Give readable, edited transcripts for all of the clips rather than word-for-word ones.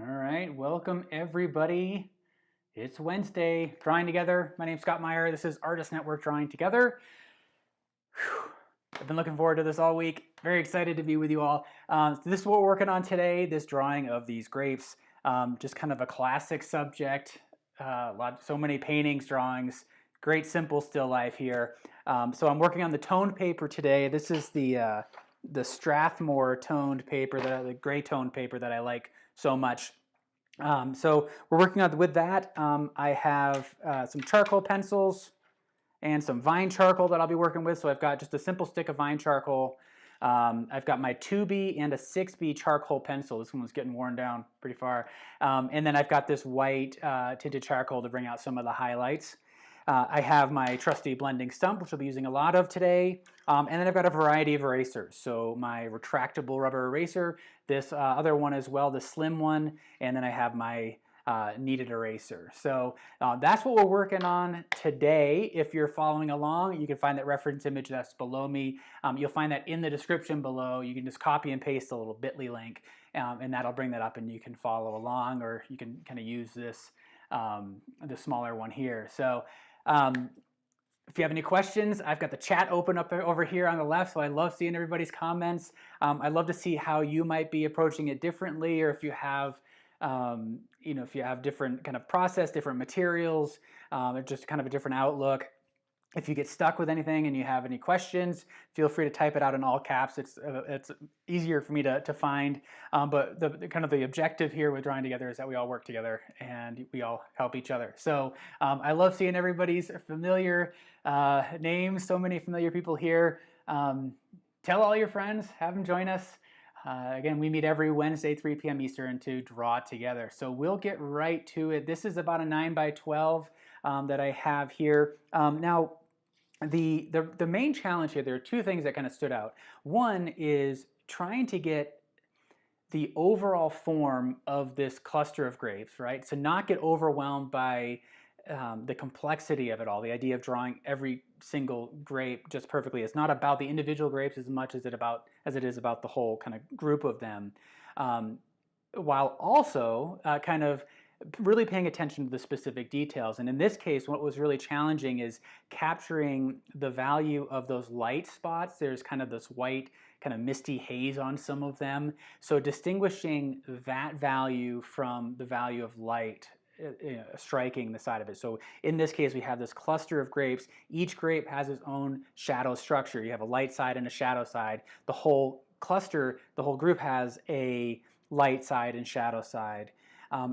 All right, welcome everybody. It's Wednesday, Drawing Together. My name's Scott Maier. This is Artist Network Drawing Together. Whew. I've been looking forward to this all week. Very excited to be with you all. This is what we're working on today, this drawing of these grapes. Just kind of a classic subject. So many paintings, drawings, great simple still life here. So I'm working on the toned paper today. This is the Strathmore toned paper, the gray toned paper that I like so much. So we're working on with that. I have some charcoal pencils and some vine charcoal that I'll be working with. So I've got just a simple stick of vine charcoal. I've got my 2B and a 6B charcoal pencil. This one was getting worn down pretty far. And then I've got this white tinted charcoal to bring out some of the highlights. I have my trusty blending stump, which I'll be using a lot of today. And then I've got a variety of erasers. So my retractable rubber eraser, this other one as well, the slim one, and then I have my Kneaded eraser. So that's what we're working on today. If you're following along, you can find that reference image that's below me. You'll find that in the description below. You can just copy and paste a little bit.ly link, and that'll bring that up and you can follow along, or you can kind of use this, the smaller one here. So if you have any questions, I've got the chat open up over here on the left, so I love seeing everybody's comments. I'd love to see how you might be approaching it differently, or if you have, if you have different kind of process, different materials, or just kind of a different outlook. If you get stuck with anything and you have any questions, feel free to type it out in all caps. It's easier for me to find. But the kind of the objective here with Drawing Together is that we all work together and we all help each other. So I love seeing everybody's familiar names, so many familiar people here. Tell all your friends, have them join us. Again, we meet every Wednesday, 3 p.m. Eastern to draw together. So we'll get right to it. This is about a 9x12 that I have here. Now, the main challenge here, there are two things that kind of stood out. One is trying to get the overall form of this cluster of grapes, right? To not get overwhelmed by the complexity of it all, the idea of drawing every single grape just perfectly. It's not about the individual grapes as much as it is about the whole kind of group of them, while also kind of really paying attention to the specific details. And in this case, what was really challenging is capturing the value of those light spots. There's kind of this white, kind of misty haze on some of them. So distinguishing that value from the value of light, striking the side of it. So in this case, we have this cluster of grapes. Each grape has its own shadow structure. You have a light side and a shadow side. The whole cluster, the whole group has a light side and shadow side.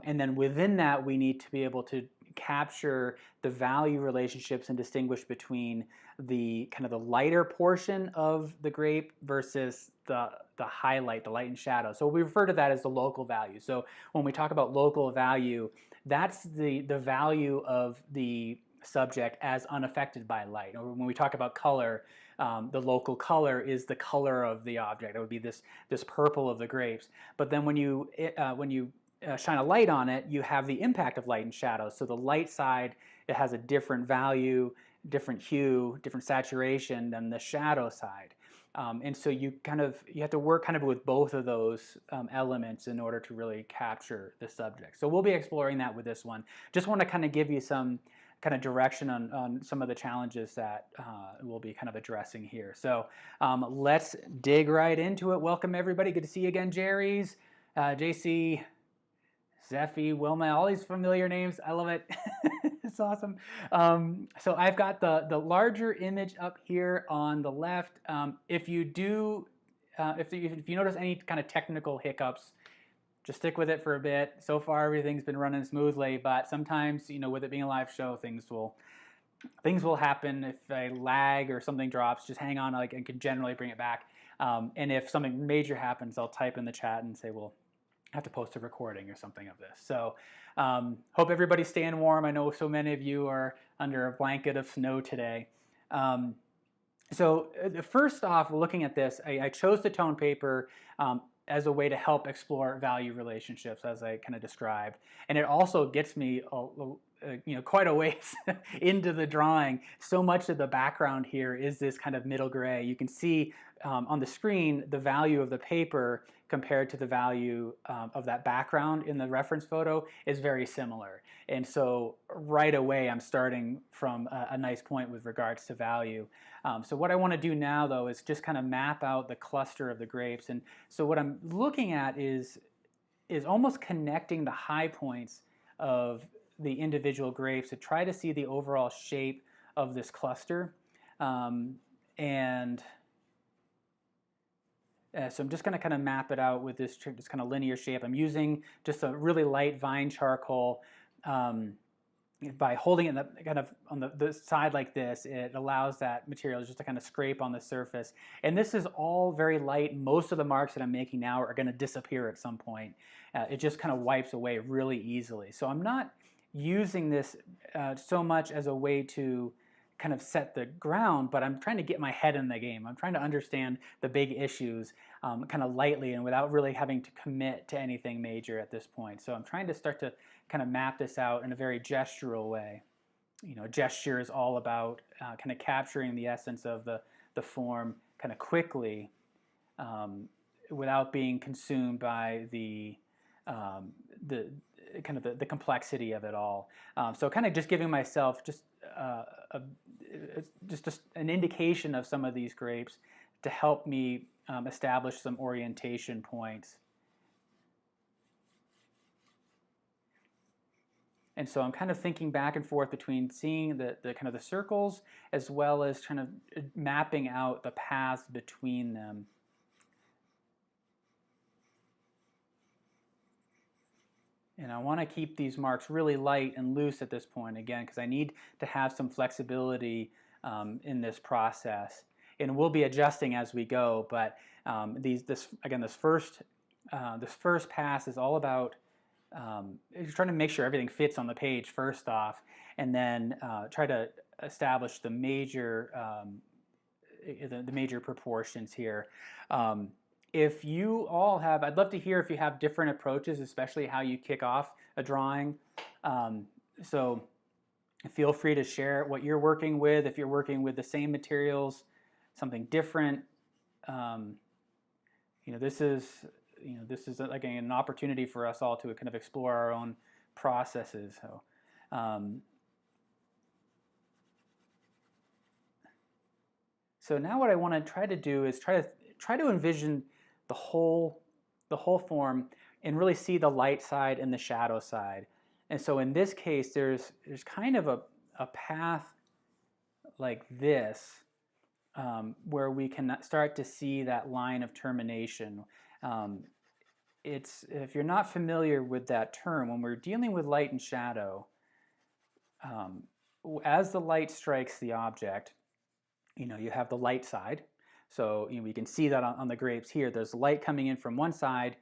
And then within that, we need to be able to capture the value relationships and distinguish between the kind of the lighter portion of the grape versus the highlight, the light and shadow. So we refer to that as the local value. So when we talk about local value, that's the value of the subject as unaffected by light. Or when we talk about color, the local color is the color of the object. It would be this purple of the grapes. But then when you shine a light on it, you have the impact of light and shadow. So the light side, it has a different value, different hue, different saturation than the shadow side. And so you have to work kind of with both of those elements in order to really capture the subject. So we'll be exploring that with this one. Just want to kind of give you some kind of direction on some of the challenges that we'll be kind of addressing here. So let's dig right into it. Welcome everybody. Good to see you again, Jerry's, JC, Zephy, Wilma, all these familiar names. I love it. It's awesome. So I've got the larger image up here on the left. If you notice any kind of technical hiccups, just stick with it for a bit. So far, everything's been running smoothly, but sometimes, with it being a live show, things will happen. If a lag or something drops, just hang on. I can generally bring it back. And if something major happens, I'll type in the chat and say, well, have to post a recording or something of this. So hope everybody's staying warm. I know so many of you are under a blanket of snow today. So first off, looking at this, I chose the tone paper as a way to help explore value relationships, as I kind of described. And it also gets me quite a ways into the drawing. So much of the background here is this kind of middle gray. You can see on the screen the value of the paper compared to the value of that background in the reference photo is very similar. And so right away I'm starting from a nice point with regards to value. So what I want to do now though is just kind of map out the cluster of the grapes. And so what I'm looking at is almost connecting the high points of the individual grapes to try to see the overall shape of this cluster. And so I'm just going to kind of map it out with this kind of linear shape. I'm using just a really light vine charcoal. By holding it kind of on the side like this, it allows that material just to kind of scrape on the surface. And this is all very light. Most of the marks that I'm making now are going to disappear at some point. It just kind of wipes away really easily. So I'm not using this so much as a way to kind of set the ground, but I'm trying to get my head in the game. I'm trying to understand the big issues kind of lightly and without really having to commit to anything major at this point. So I'm trying to start to kind of map this out in a very gestural way. Gesture is all about kind of capturing the essence of the form kind of quickly without being consumed by the complexity of it all. So kind of just giving myself just an indication of some of these grapes to help me establish some orientation points. And so I'm kind of thinking back and forth between seeing the kind of the circles as well as kind of mapping out the paths between them. And I want to keep these marks really light and loose at this point, again, because I need to have some flexibility in this process. And we'll be adjusting as we go, but this first pass is all about trying to make sure everything fits on the page first off, and then try to establish the major proportions here. If you all have, I'd love to hear if you have different approaches, especially how you kick off a drawing. So feel free to share what you're working with. If you're working with the same materials, something different. This is again an opportunity for us all to kind of explore our own processes. So now what I want to try to do is try to envision the whole form and really see the light side and the shadow side. And so in this case, there's kind of a path like this where we can start to see that line of termination. If you're not familiar with that term, when we're dealing with light and shadow, as the light strikes the object, you have the light side. So we can see that on the grapes here. There's light coming in from one side,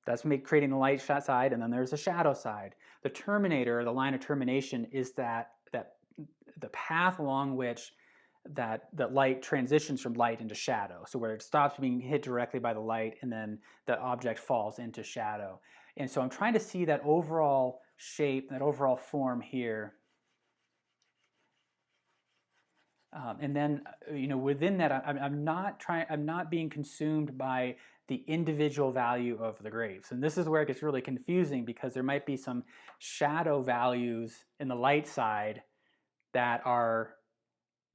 that's creating the light side, and then there's a shadow side. The terminator, the line of termination, is the path along which that light transitions from light into shadow. So where it stops being hit directly by the light and then the object falls into shadow. And so I'm trying to see that overall shape, that overall form here. And then, within that, I'm not being consumed by the individual value of the grapes. And this is where it gets really confusing, because there might be some shadow values in the light side that are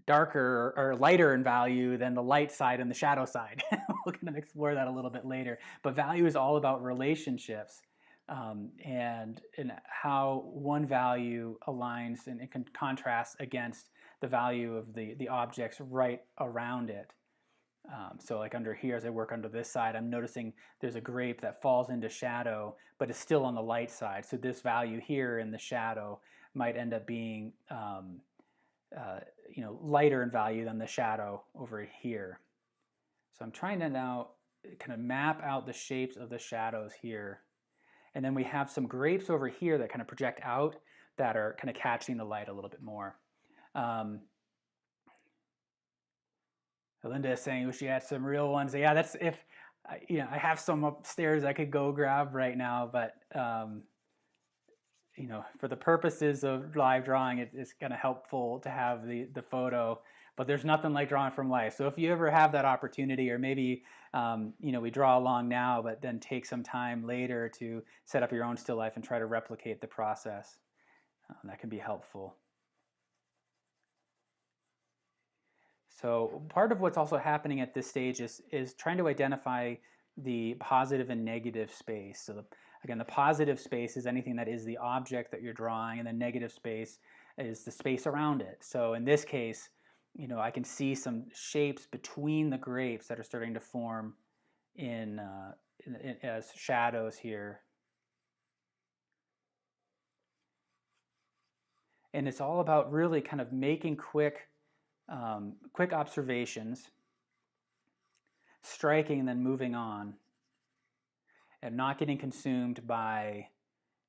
darker or lighter in value than the light side and the shadow side. We'll kind of explore that a little bit later. But value is all about relationships and how one value aligns and can contrast against the value of the objects right around it. So like under here, as I work under this side, I'm noticing there's a grape that falls into shadow, but is still on the light side. So this value here in the shadow might end up being lighter in value than the shadow over here. So I'm trying to now kind of map out the shapes of the shadows here. And then we have some grapes over here that kind of project out that are kind of catching the light a little bit more. Linda is saying she had some real ones. Yeah, that's if I have some upstairs I could go grab right now, but for the purposes of live drawing, it's kind of helpful to have the photo, but there's nothing like drawing from life. So if you ever have that opportunity, or maybe we draw along now, but then take some time later to set up your own still life and try to replicate the process, that can be helpful. So part of what's also happening at this stage is trying to identify the positive and negative space. So again, the positive space is anything that is the object that you're drawing, and the negative space is the space around it. So in this case, I can see some shapes between the grapes that are starting to form as shadows here. And it's all about really kind of making quick observations, striking and then moving on, and not getting consumed by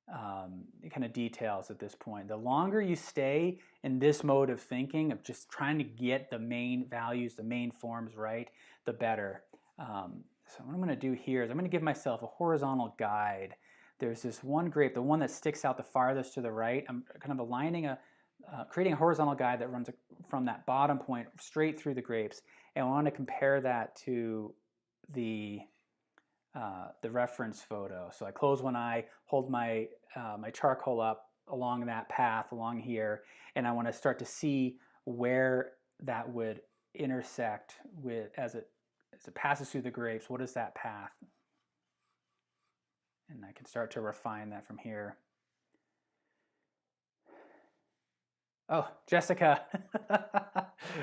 kind of details at this point. The longer you stay in this mode of thinking, of just trying to get the main values, the main forms right, the better. So what I'm going to do here is I'm going to give myself a horizontal guide. There's this one grape, the one that sticks out the farthest to the right. I'm kind of aligning creating a horizontal guide that runs from that bottom point straight through the grapes, and I want to compare that to the reference photo. So I close one eye, hold my my charcoal up along that path along here, and I want to start to see where that would intersect with as it passes through the grapes. What is that path? And I can start to refine that from here. Oh, Jessica.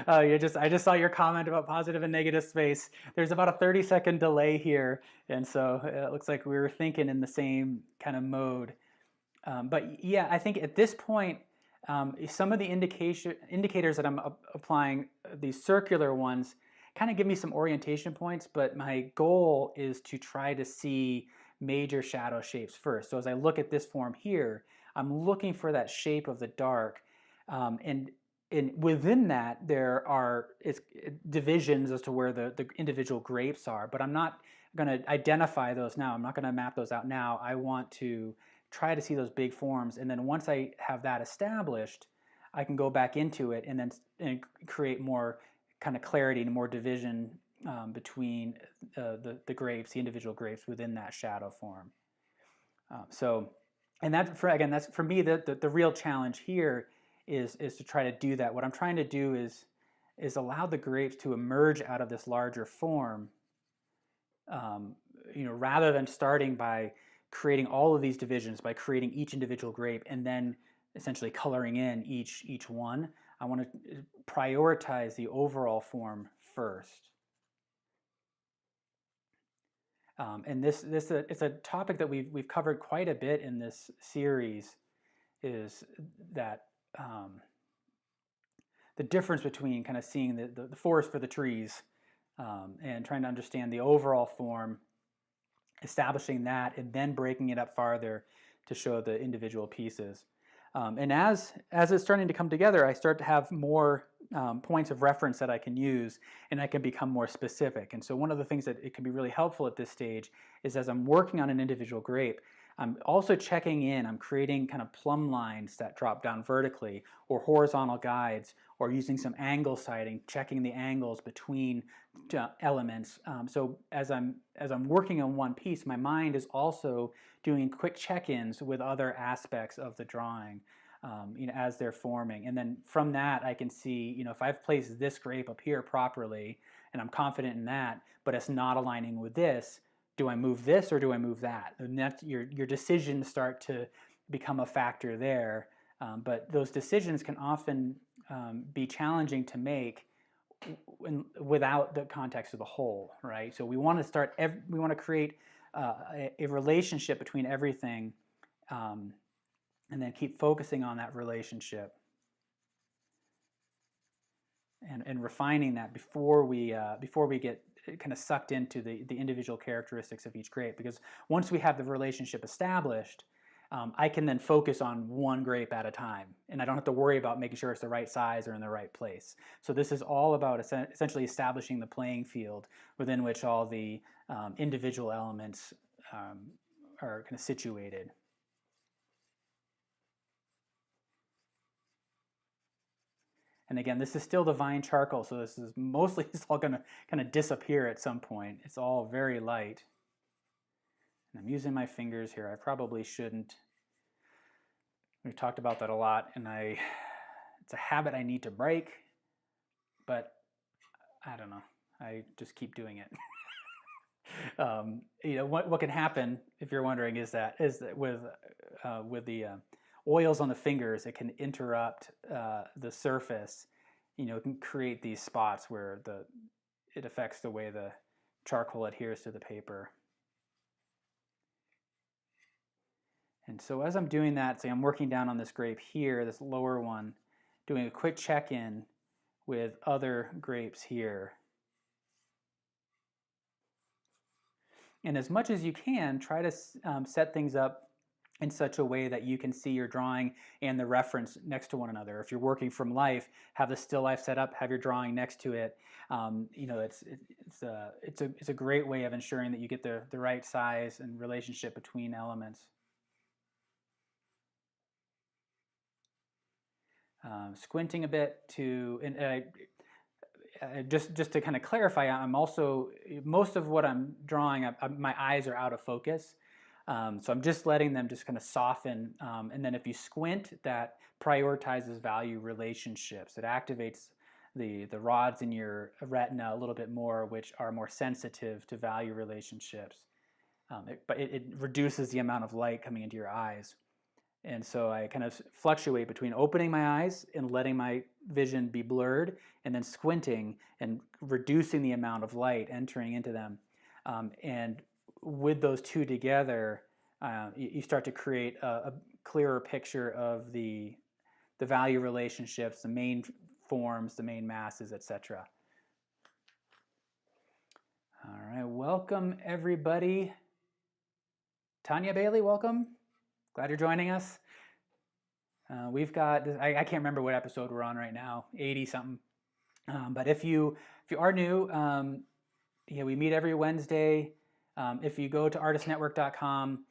I just saw your comment about positive and negative space. There's about a 30-second delay here, and so it looks like we were thinking in the same kind of mode. But yeah, I think at this point, some of the indicators that I'm applying, these circular ones, kind of give me some orientation points, but my goal is to try to see major shadow shapes first. So as I look at this form here, I'm looking for that shape of the dark. And within that, there are divisions as to where the individual grapes are, but I'm not going to identify those now. I'm not going to map those out now. I want to try to see those big forms, and then once I have that established, I can go back into it and then create more kind of clarity and more division between the grapes, the individual grapes within that shadow form. And that's for me the real challenge here is to try to do that. What I'm trying to do is allow the grapes to emerge out of this larger form, rather than starting by creating all of these divisions, by creating each individual grape and then essentially coloring in each one. I want to prioritize the overall form first. And it's a topic that we've covered quite a bit in this series, is that the difference between kind of seeing the forest for the trees and trying to understand the overall form, establishing that, and then breaking it up farther to show the individual pieces. And as it's starting to come together, I start to have more points of reference that I can use, and I can become more specific. And so one of the things that it can be really helpful at this stage is, as I'm working on an individual grape, I'm also checking in. I'm creating kind of plumb lines that drop down vertically, or horizontal guides, or using some angle sighting, checking the angles between elements. So as I'm working on one piece, my mind is also doing quick check-ins with other aspects of the drawing, as they're forming. And then from that, I can see, if I've placed this grape up here properly, and I'm confident in that, but it's not aligning with this, do I move this or do I move that? And that's your decisions start to become a factor there. But those decisions can often be challenging to make without the context of the whole, right? So we want to create a relationship between everything, and then keep focusing on that relationship and refining that before we get kind of sucked into the individual characteristics of each grape. Because once we have the relationship established, I can then focus on one grape at a time, and I don't have to worry about making sure it's the right size or in the right place. So this is all about essentially establishing the playing field within which all the individual elements are kind of situated. And again, this is still the vine charcoal, so this is mostly it's all going to kind of disappear at some point. It's all very light. And I'm using my fingers here. I probably shouldn't. We've talked about that a lot, and it's a habit I need to break, but I don't know. I just keep doing it. You know, what can happen, if you're wondering, is that with the oils on the fingers, it can interrupt the surface. You know, it can create these spots where it affects the way the charcoal adheres to the paper. And so as I'm doing that, say I'm working down on this grape here, this lower one, doing a quick check-in with other grapes here. And as much as you can, try to set things up in such a way that you can see your drawing and the reference next to one another. If you're working from life, have the still life set up, have your drawing next to it. You know, it's a great way of ensuring that you get the right size and relationship between elements. Squinting a bit to, just to kind of clarify, I'm also, most of what I'm drawing, my eyes are out of focus. So I'm just letting them just kind of soften. And then if you squint, that prioritizes value relationships. It activates the rods in your retina a little bit more, which are more sensitive to value relationships. But it reduces the amount of light coming into your eyes. And so I kind of fluctuate between opening my eyes and letting my vision be blurred, and then squinting and reducing the amount of light entering into them. And with those two together, you start to create a clearer picture of the value relationships, the main forms, the main masses, etc. All right, welcome everybody. Tanya Bailey, welcome. Glad you're joining us. We've got, I can't remember what episode we're on right now, 80 something. But if you are new, yeah, we meet every Wednesday. If you go to artistnetwork.com,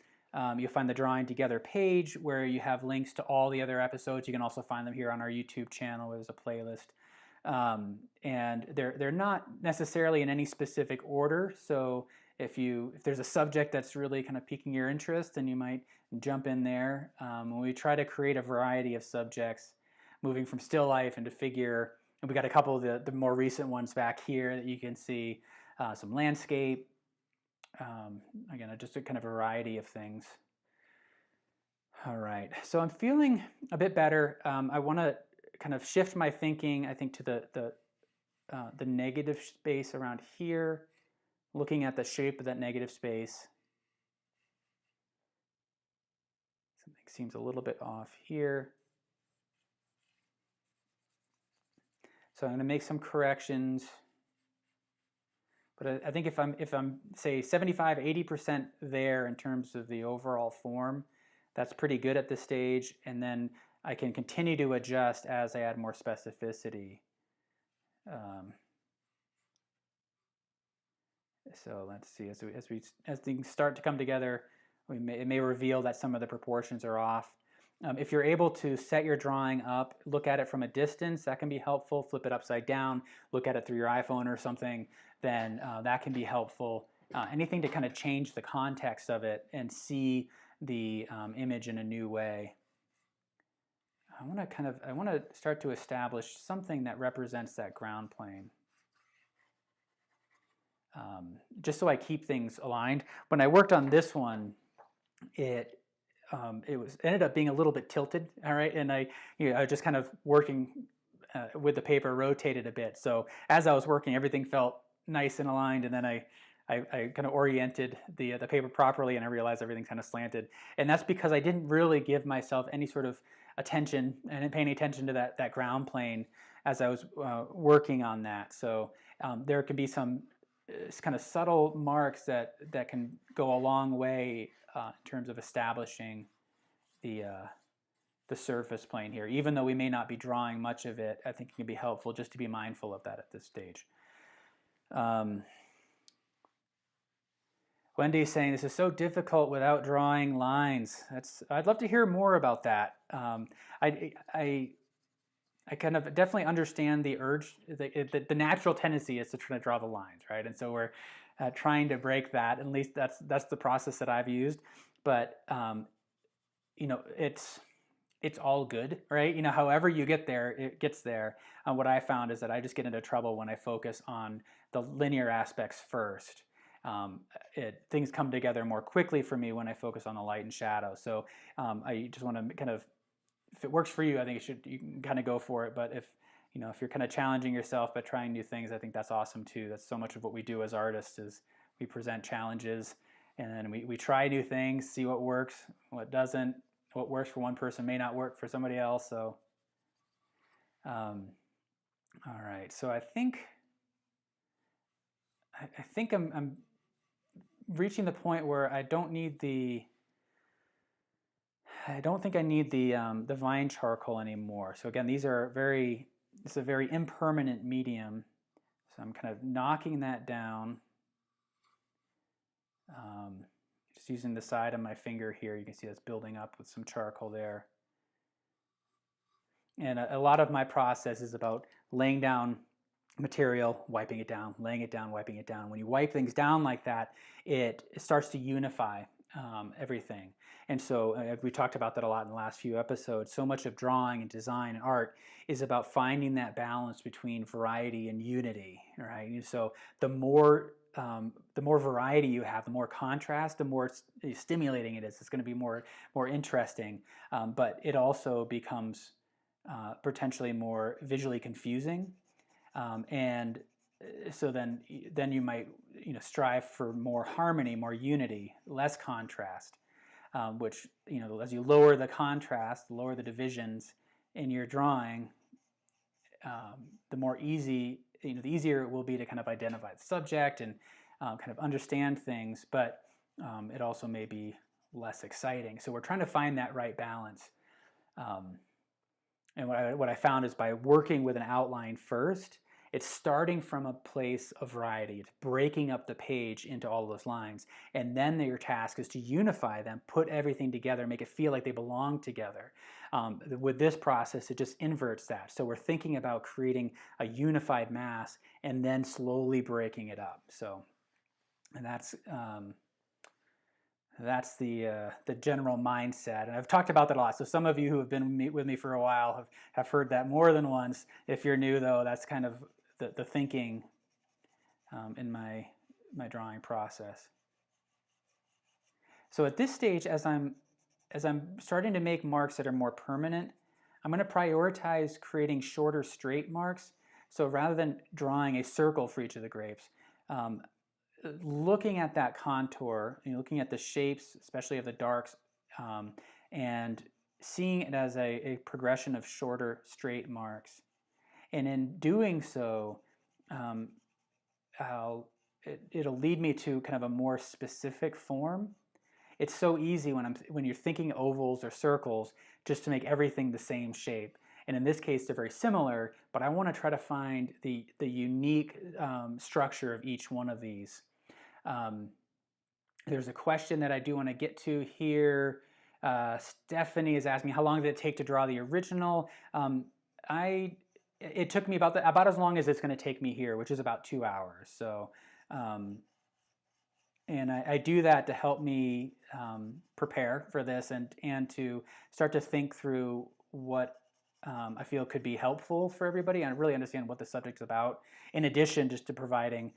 you'll find the Drawing Together page where you have links to all the other episodes. You can also find them here on our YouTube channel where there's a playlist. And they're not necessarily in any specific order. So if there's a subject that's really kind of piquing your interest, then you might jump in there. We try to create a variety of subjects, moving from still life into figure. And we got a couple of the more recent ones back here that you can see, some landscape. Again, just a kind of variety of things. All right, so I'm feeling a bit better. I want to kind of shift my thinking, I think, to the negative space around here, looking at the shape of that negative space. Something seems a little bit off here. So I'm going to make some corrections. But I think if I'm say 75, 80% there in terms of the overall form, that's pretty good at this stage. And then I can continue to adjust as I add more specificity. So let's see, as things start to come together, it may reveal that some of the proportions are off. If you're able to set your drawing up, look at it from a distance, that can be helpful. Flip it upside down, look at it through your iPhone or something, then that can be helpful. Anything to kind of change the context of it and see the image in a new way. I want to start to establish something that represents that ground plane. Just so I keep things aligned. When I worked on this one, it ended up being a little bit tilted, all right, and I was just kind of working with the paper, rotated a bit. So as I was working, everything felt nice and aligned, and then I kind of oriented the paper properly, and I realized everything's kind of slanted, and that's because I didn't really give myself any sort of attention and paying attention to that ground plane as I was working on that. So there can be some kind of subtle marks that can go a long way in terms of establishing the surface plane here. Even though we may not be drawing much of it, I think it can be helpful just to be mindful of that at this stage. Wendy's saying this is so difficult without drawing lines. I'd love to hear more about that. I I kind of definitely understand the urge, the natural tendency is to try to draw the lines, right? And so we're trying to break that. At least that's the process that I've used. But you know, it's all good, right? You know, however you get there, it gets there. What I found is that I just get into trouble when I focus on the linear aspects first. Things come together more quickly for me when I focus on the light and shadow. So I just want to kind of, if it works for you, I think you can kind of go for it. But if you know, if you're kind of challenging yourself by trying new things, I think that's awesome too. That's so much of what we do as artists is we present challenges and then we try new things, see what works, what doesn't. What works for one person may not work for somebody else. So, all right. So I think I'm reaching the point where I don't need the. I don't think I need the vine charcoal anymore. So again, these are it's a very impermanent medium. So I'm kind of knocking that down. Just using the side of my finger here, you can see that's building up with some charcoal there. And a lot of my process is about laying down material, wiping it down, laying it down, wiping it down. When you wipe things down like that, it starts to unify everything. And so we talked about that a lot in the last few episodes. So much of drawing and design and art is about finding that balance between variety and unity, right? And so the more variety you have, the more contrast, the more stimulating it is. It's going to be more interesting, but it also becomes potentially more visually confusing, and so then you might strive for more harmony, more unity, less contrast, which as you lower the contrast, lower the divisions in your drawing, the more easy the easier it will be to kind of identify the subject and kind of understand things, but it also may be less exciting. So we're trying to find that right balance. And what I found is by working with an outline first, it's starting from a place of variety. It's breaking up the page into all those lines. And then your task is to unify them, put everything together, make it feel like they belong together. With this process, it just inverts that. So we're thinking about creating a unified mass and then slowly breaking it up. So, and that's the general mindset, and I've talked about that a lot. So some of you who have been with me for a while have heard that more than once. If you're new, though, that's kind of the thinking in my drawing process. So at this stage, as I'm starting to make marks that are more permanent, I'm going to prioritize creating shorter straight marks. So rather than drawing a circle for each of the grapes, looking at that contour, looking at the shapes, especially of the darks, and seeing it as a progression of shorter straight marks. And in doing so, it'll lead me to kind of a more specific form. It's so easy when you're thinking ovals or circles just to make everything the same shape. And in this case, they're very similar, but I want to try to find the unique structure of each one of these. There's a question that I do want to get to here. Stephanie is asking, how long did it take to draw the original? It took me about as long as it's going to take me here, which is about 2 hours. So, and I do that to help me prepare for this and to start to think through what I feel could be helpful for everybody and really understand what the subject's about, in addition just to providing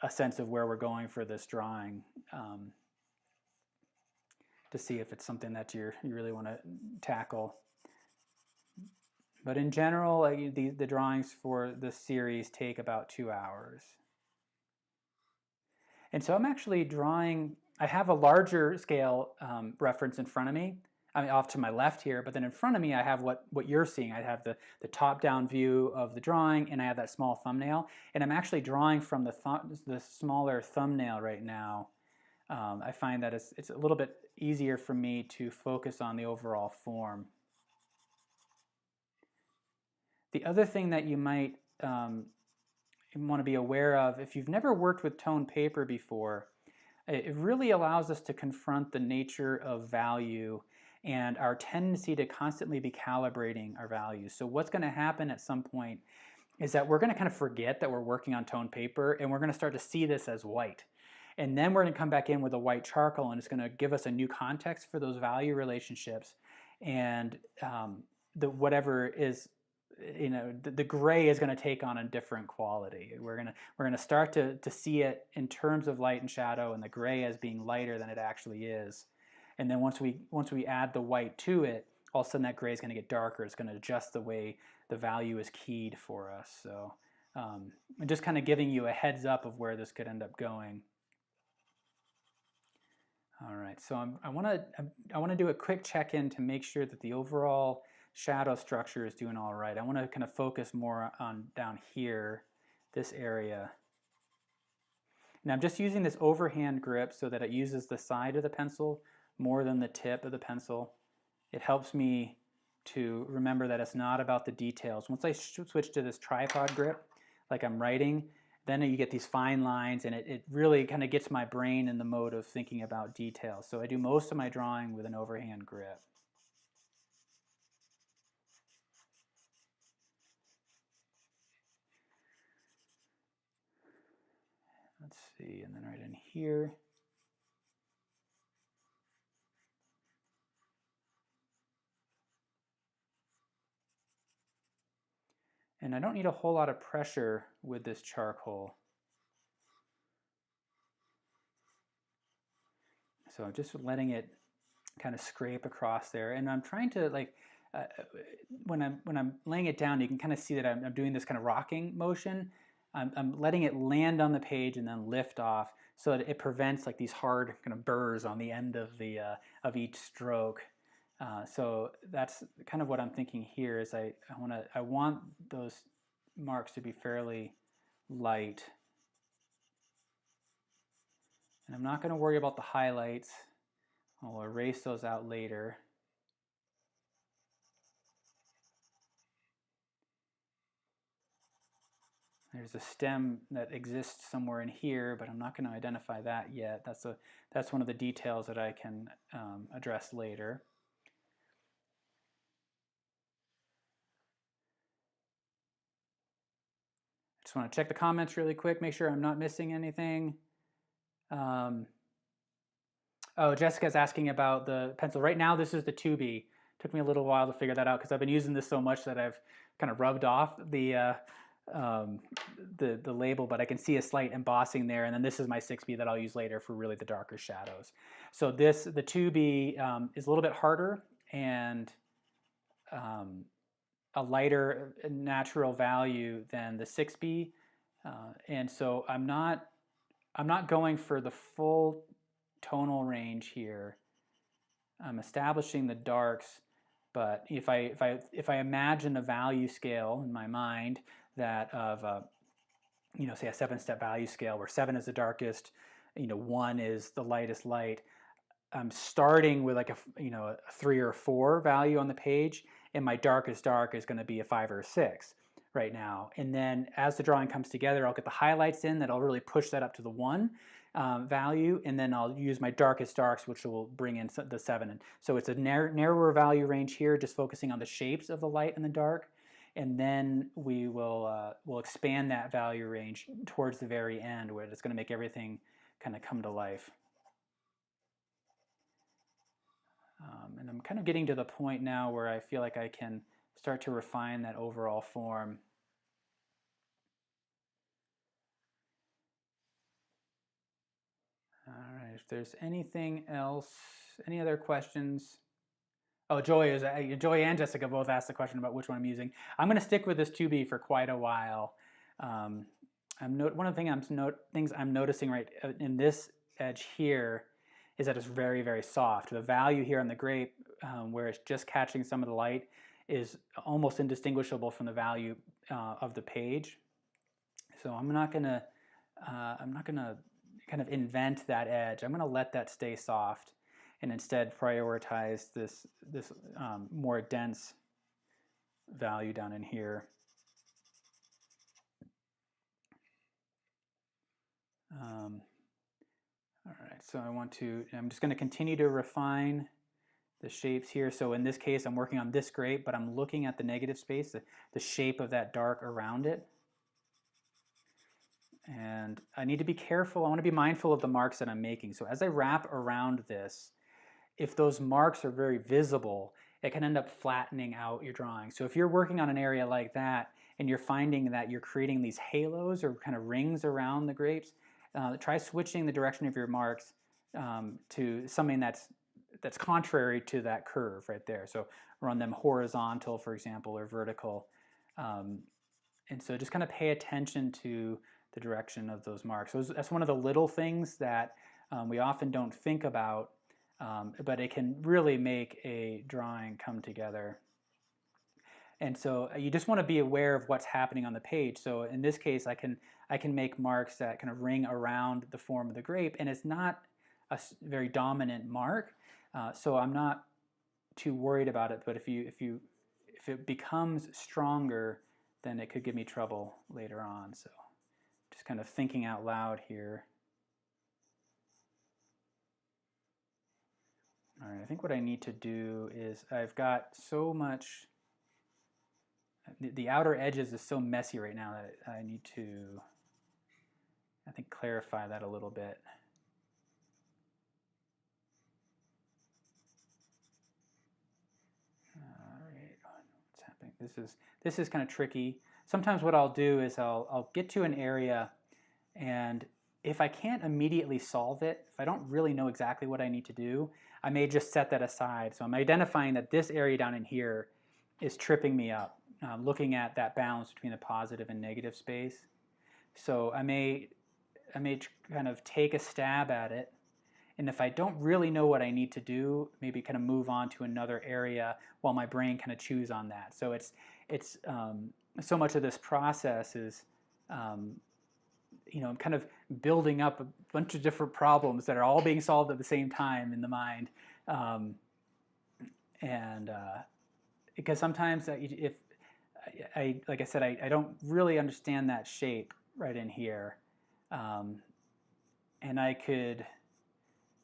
a sense of where we're going for this drawing, to see if it's something that you really want to tackle. But in general, the drawings for this series take about 2 hours. And so I'm actually drawing, I have a larger scale reference in front of me. I mean, off to my left here, but then in front of me I have what you're seeing. I have the top-down view of the drawing, and I have that small thumbnail. And I'm actually drawing from the smaller thumbnail right now. I find that it's a little bit easier for me to focus on the overall form. The other thing that you might want to be aware of, if you've never worked with toned paper before, it really allows us to confront the nature of value and our tendency to constantly be calibrating our values. So what's going to happen at some point is that we're going to kind of forget that we're working on toned paper, and we're going to start to see this as white. And then we're going to come back in with a white charcoal, and it's going to give us a new context for those value relationships. And whatever is, the gray is going to take on a different quality. We're going to start to see it in terms of light and shadow, and the gray as being lighter than it actually is. And then once we add the white to it, all of a sudden that gray is going to get darker. It's going to adjust the way the value is keyed for us. So I'm just kind of giving you a heads up of where this could end up going. All right, so I want to do a quick check-in to make sure that the overall shadow structure is doing all right. I want to kind of focus more on down here, this area. And I'm just using this overhand grip so that it uses the side of the pencil more than the tip of the pencil. It helps me to remember that it's not about the details. Once I switch to this tripod grip, like I'm writing, then you get these fine lines, and it really kind of gets my brain in the mode of thinking about details. So I do most of my drawing with an overhand grip. Let's see, and then right in here. And I don't need a whole lot of pressure with this charcoal. So I'm just letting it kind of scrape across there. And I'm trying to, like, when I'm laying it down, you can kind of see that I'm doing this kind of rocking motion. I'm letting it land on the page and then lift off so that it prevents like these hard kind of burrs on the end of the of each stroke. So that's kind of what I'm thinking here. Is I want those marks to be fairly light, and I'm not going to worry about the highlights. I'll erase those out later. There's a stem that exists somewhere in here, but I'm not going to identify that yet. That's one of the details that I can address later. Just want to check the comments really quick, make sure I'm not missing anything. Oh, Jessica's asking about the pencil. Right now, this is the 2B. Took me a little while to figure that out because I've been using this so much that I've kind of rubbed off the label, but I can see a slight embossing there, and then this is my 6B that I'll use later for really the darker shadows. So the 2B is a little bit harder and a lighter natural value than the 6B, and so I'm not going for the full tonal range here. I'm establishing the darks, but if I imagine a value scale in my mind that of say a 7-step value scale where 7 is the darkest, 1 is the lightest light. I'm starting with like a 3 or 4 value on the page, and my darkest dark is going to be a 5 or a 6 right now. And then as the drawing comes together, I'll get the highlights in that'll really push that up to the 1 value, and then I'll use my darkest darks, which will bring in the 7. And so it's a narrower value range here, just focusing on the shapes of the light and the dark. And then we will we'll expand that value range towards the very end, where it's going to make everything kind of come to life. And I'm kind of getting to the point now where I feel like I can start to refine that overall form. All right, if there's anything else, any other questions? Oh, Joy and Jessica both asked the question about which one I'm using. I'm going to stick with this 2B for quite a while. One of the things I'm noticing right in this edge here is that it's very, very soft. The value here on the grape, where it's just catching some of the light, is almost indistinguishable from the value of the page. So I'm not gonna kind of invent that edge. I'm gonna let that stay soft, and instead prioritize this more dense value down in here. All right, so I'm just going to continue to refine the shapes here. So in this case, I'm working on this grape, but I'm looking at the negative space, the shape of that dark around it. And I need to be careful. I want to be mindful of the marks that I'm making. So as I wrap around this, if those marks are very visible, it can end up flattening out your drawing. So if you're working on an area like that and you're finding that you're creating these halos or kind of rings around the grapes, try switching the direction of your marks to something that's contrary to that curve right there. So run them horizontal, for example, or vertical. And so just kind of pay attention to the direction of those marks. So that's one of the little things that we often don't think about, but it can really make a drawing come together. And so you just want to be aware of what's happening on the page. So in this case, I can make marks that kind of ring around the form of the grape, and it's not a very dominant mark, so I'm not too worried about it. But if it becomes stronger, then it could give me trouble later on. So just kind of thinking out loud here. All right, I think what I need to do is I've got so much, the outer edges is so messy right now that I need to, I think, clarify that a little bit. All right, what's happening? This is kind of tricky. Sometimes what I'll do is I'll get to an area, and if I can't immediately solve it, if I don't really know exactly what I need to do, I may just set that aside. So I'm identifying that this area down in here is tripping me up, looking at that balance between the positive and negative space. So I may kind of take a stab at it, and if I don't really know what I need to do, maybe kind of move on to another area while my brain kind of chews on that. So it's so much of this process is you know, kind of building up a bunch of different problems that are all being solved at the same time in the mind. Because sometimes if like I said, I don't really understand that shape right in here. And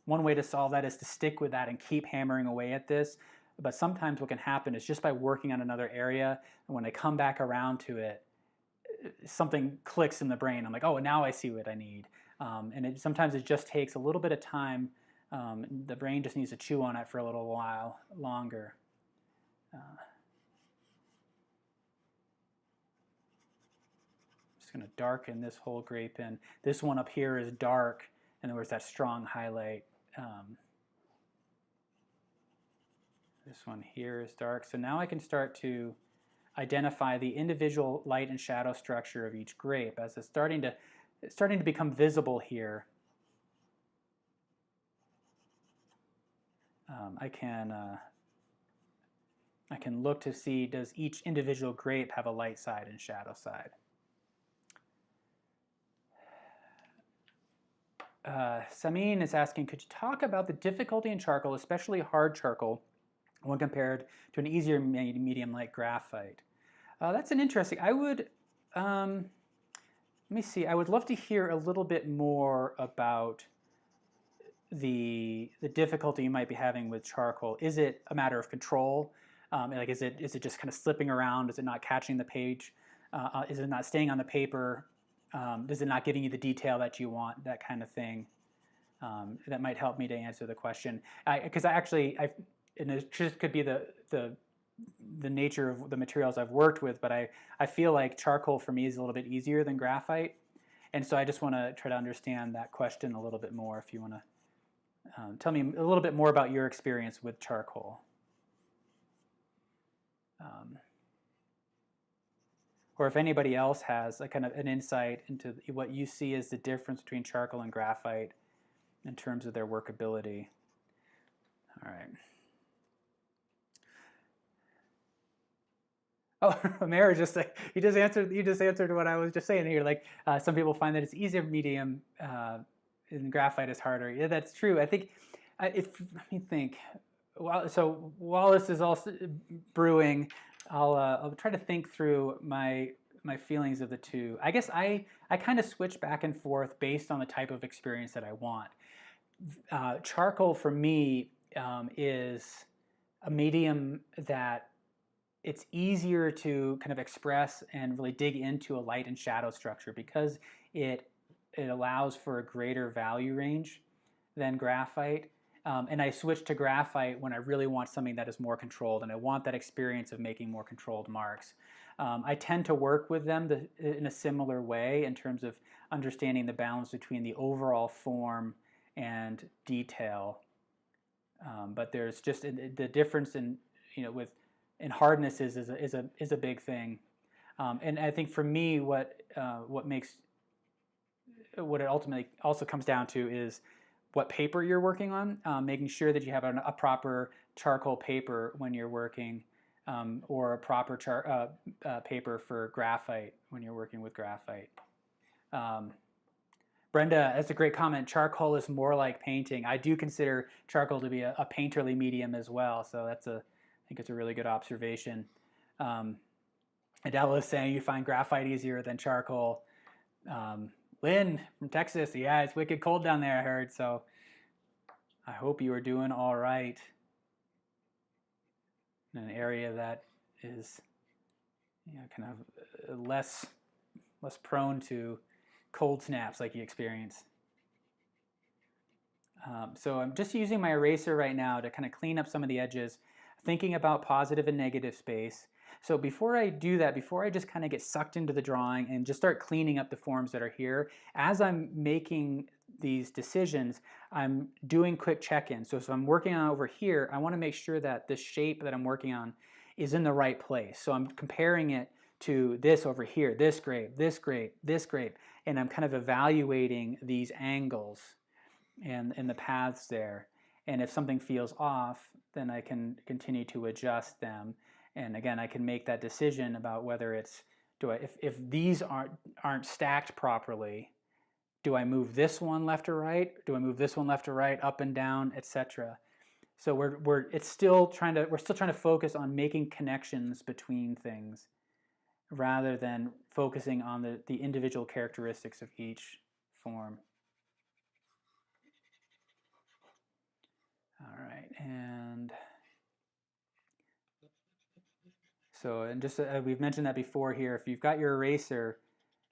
one way to solve that is to stick with that and keep hammering away at this. But sometimes what can happen is just by working on another area, and when I come back around to it, something clicks in the brain. I'm like, oh, now I see what I need. And sometimes it just takes a little bit of time. The brain just needs to chew on it for a little while longer. Just going to darken this whole grape in. This one up here is dark, and there was that strong highlight. This one here is dark. So now I can start to identify the individual light and shadow structure of each grape as it's starting to become visible here. I can look to see, does each individual grape have a light side and shadow side? Samin is asking, could you talk about the difficulty in charcoal, especially hard charcoal, when compared to an easier medium like graphite? That's an interesting, let me see, I would love to hear a little bit more about the difficulty you might be having with charcoal. Is it a matter of control? Like is it just kind of slipping around? Is it not catching the page? Is it not staying on the paper? Is it not giving you the detail that you want? That kind of thing. That might help me to answer the question. Because and it just could be the nature of the materials I've worked with, but I feel like charcoal for me is a little bit easier than graphite. And so I just want to try to understand that question a little bit more. If you want to tell me a little bit more about your experience with charcoal. Or if anybody else has a kind of an insight into what you see as the difference between charcoal and graphite in terms of their workability. All right. Oh, Maier you just answered what I was just saying here. Like some people find that it's easier medium, and graphite is harder. Yeah, that's true. I think let me think. So while this is all brewing, I'll try to think through my feelings of the two. I guess I kind of switch back and forth based on the type of experience that I want. Charcoal for me is a medium that it's easier to kind of express and really dig into a light and shadow structure because it allows for a greater value range than graphite. And I switch to graphite when I really want something that is more controlled and I want that experience of making more controlled marks. I tend to work with them in a similar way in terms of understanding the balance between the overall form and detail. But there's just the difference in, in hardnesses is a big thing. And I think for me, what it ultimately also comes down to is what paper you're working on, making sure that you have a proper charcoal paper when you're working, or a proper paper for graphite when you're working with graphite. Brenda, that's a great comment. Charcoal is more like painting. I do consider charcoal to be a painterly medium as well, so I think it's a really good observation. Adela is saying you find graphite easier than charcoal. Lynn from Texas, yeah, it's wicked cold down there, I heard, so I hope you are doing all right in an area that is kind of less prone to cold snaps like you experience. So I'm just using my eraser right now to kind of clean up some of the edges, thinking about positive and negative space. So before I do that, before I just kind of get sucked into the drawing and just start cleaning up the forms that are here, as I'm making these decisions, I'm doing quick check-ins. So if I'm working on over here, I want to make sure that the shape that I'm working on is in the right place. So I'm comparing it to this over here, this grape, this grape, this grape, and I'm kind of evaluating these angles and the paths there. And if something feels off, then I can continue to adjust them. And again, I can make that decision about whether it's, if these aren't stacked properly, do I move this one left or right? Do I move this one left or right, up and down, etc.? So we're still trying to focus on making connections between things rather than focusing on the individual characteristics of each form. All right, and so, and just we've mentioned that before here. If you've got your eraser,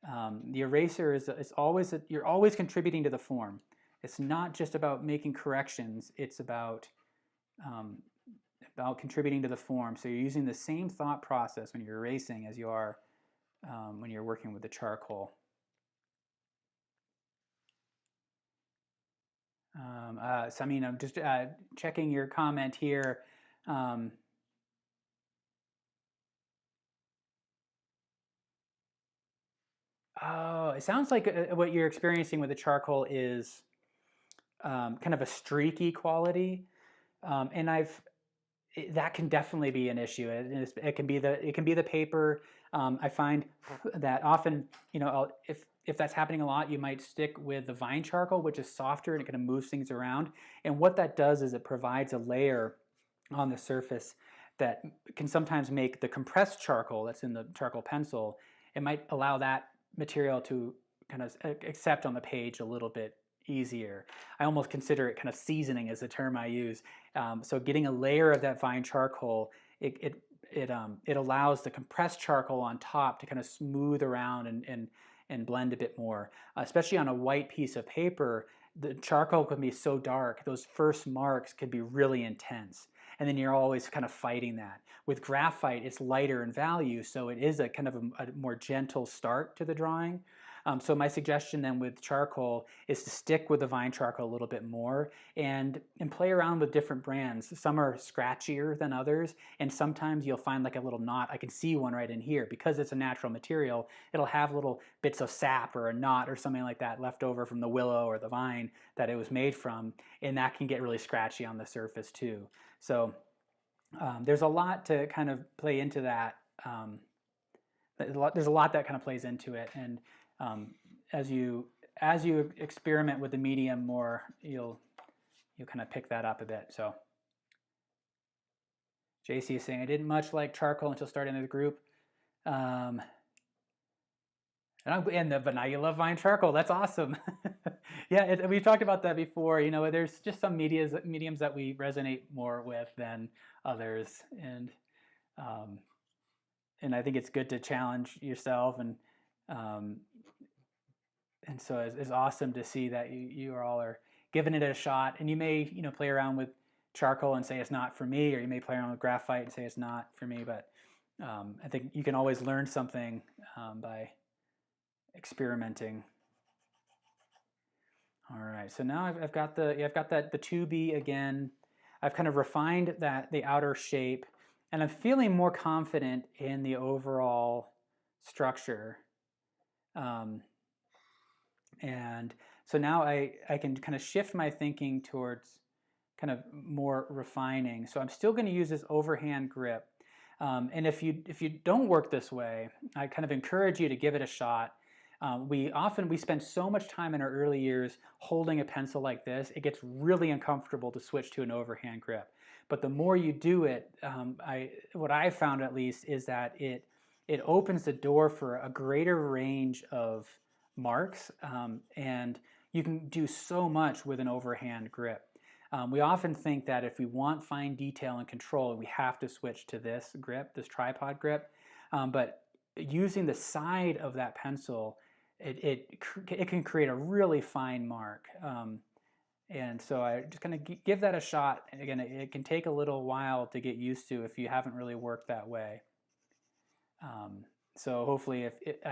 the eraser is always you're always contributing to the form. It's not just about making corrections. It's about contributing to the form. So you're using the same thought process when you're erasing as you are when you're working with the charcoal. So I mean, I'm just checking your comment here. Oh, it sounds like what you're experiencing with the charcoal is kind of a streaky quality, and that can definitely be an issue. It can be the paper. I find that often, if that's happening a lot, you might stick with the vine charcoal, which is softer and it kind of moves things around. And what that does is it provides a layer on the surface that can sometimes make the compressed charcoal that's in the charcoal pencil, it might allow that material to kind of accept on the page a little bit easier. I almost consider it kind of seasoning as the term I use. So getting a layer of that vine charcoal, it allows the compressed charcoal on top to kind of smooth around and blend a bit more. Especially on a white piece of paper, the charcoal can be so dark, those first marks could be really intense. And then you're always kind of fighting that. With graphite, it's lighter in value, so it is a kind of a more gentle start to the drawing. So my suggestion then with charcoal is to stick with the vine charcoal a little bit more and play around with different brands. Some are scratchier than others, and sometimes you'll find like a little knot. I can see one right in here. Because it's a natural material, it'll have little bits of sap or a knot or something like that left over from the willow or the vine that it was made from, and that can get really scratchy on the surface too. So there's a lot to kind of play into that. There's a lot that kind of plays into it, and as you experiment with the medium more, you'll kind of pick that up a bit. So JC is saying I didn't much like charcoal until starting the group. But now you love vine charcoal. That's awesome. Yeah, we've talked about that before. There's just some mediums that we resonate more with than others, um, and I think it's good to challenge yourself, um, and so it's awesome to see that you all are giving it a shot. And you may play around with charcoal and say it's not for me, or you may play around with graphite and say it's not for me. But I think you can always learn something by experimenting. All right, so now I've got the 2B again. I've kind of refined the outer shape, and I'm feeling more confident in the overall structure. And so now I can kind of shift my thinking towards kind of more refining. So I'm still going to use this overhand grip. And if you don't work this way, I kind of encourage you to give it a shot. We spend so much time in our early years holding a pencil like this, it gets really uncomfortable to switch to an overhand grip. But the more you do it, what I found at least is that it opens the door for a greater range of marks, and you can do so much with an overhand grip. We often think that if we want fine detail and control, we have to switch to this grip, this tripod grip. But using the side of that pencil, it can create a really fine mark. And so I just kind of give that a shot. And again, it can take a little while to get used to if you haven't really worked that way. So hopefully,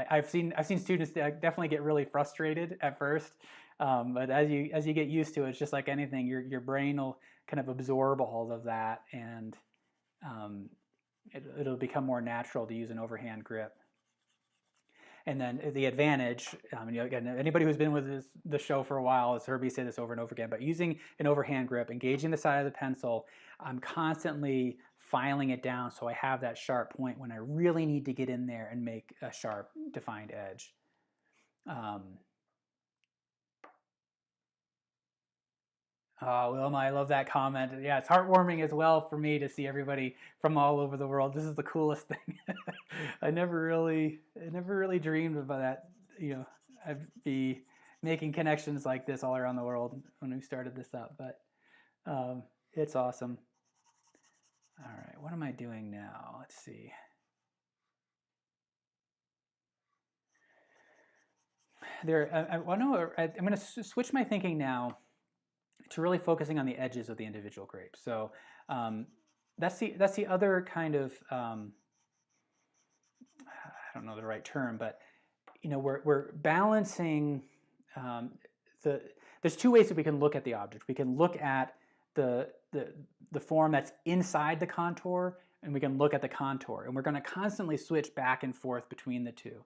I've seen students that definitely get really frustrated at first, but as you get used to it, it's just like anything. Your brain will kind of absorb all of that, and it'll become more natural to use an overhand grip. And then the advantage, again, anybody who's been with the show for a while has heard me say this over and over again, but using an overhand grip, engaging the side of the pencil, I'm constantly filing it down so I have that sharp point when I really need to get in there and make a sharp, defined edge. Oh, Wilma, I love that comment. Yeah, it's heartwarming as well for me to see everybody from all over the world. This is the coolest thing. I never really dreamed about that. I'd be making connections like this all around the world when we started this up. But it's awesome. All right, what am I doing now? Let's see. I'm going to switch my thinking now to really focusing on the edges of the individual grapes. So that's the other kind of I don't know the right term, but we're balancing there's two ways that we can look at the object. We can look at the form that's inside the contour, and we can look at the contour, and we're going to constantly switch back and forth between the two.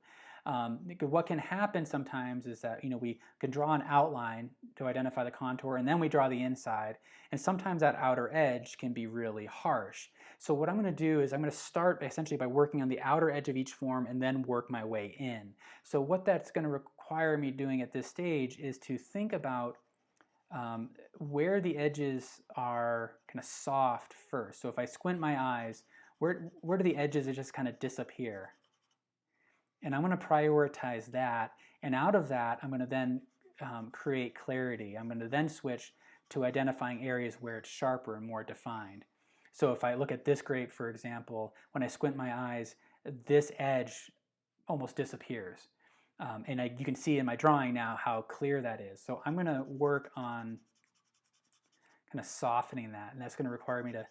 What can happen sometimes is that we can draw an outline to identify the contour, and then we draw the inside, and sometimes that outer edge can be really harsh. So what I'm going to do is I'm going to start essentially by working on the outer edge of each form and then work my way in. So what that's going to require me doing at this stage is to think about where the edges are kind of soft first. So if I squint my eyes, where do the edges just kind of disappear? And I'm going to prioritize that, and out of that I'm going to then create clarity. I'm going to then switch to identifying areas where it's sharper and more defined. So if I look at this grape, for example, when I squint my eyes, this edge almost disappears. And you can see in my drawing now how clear that is. So I'm going to work on kind of softening that, and that's going to require me to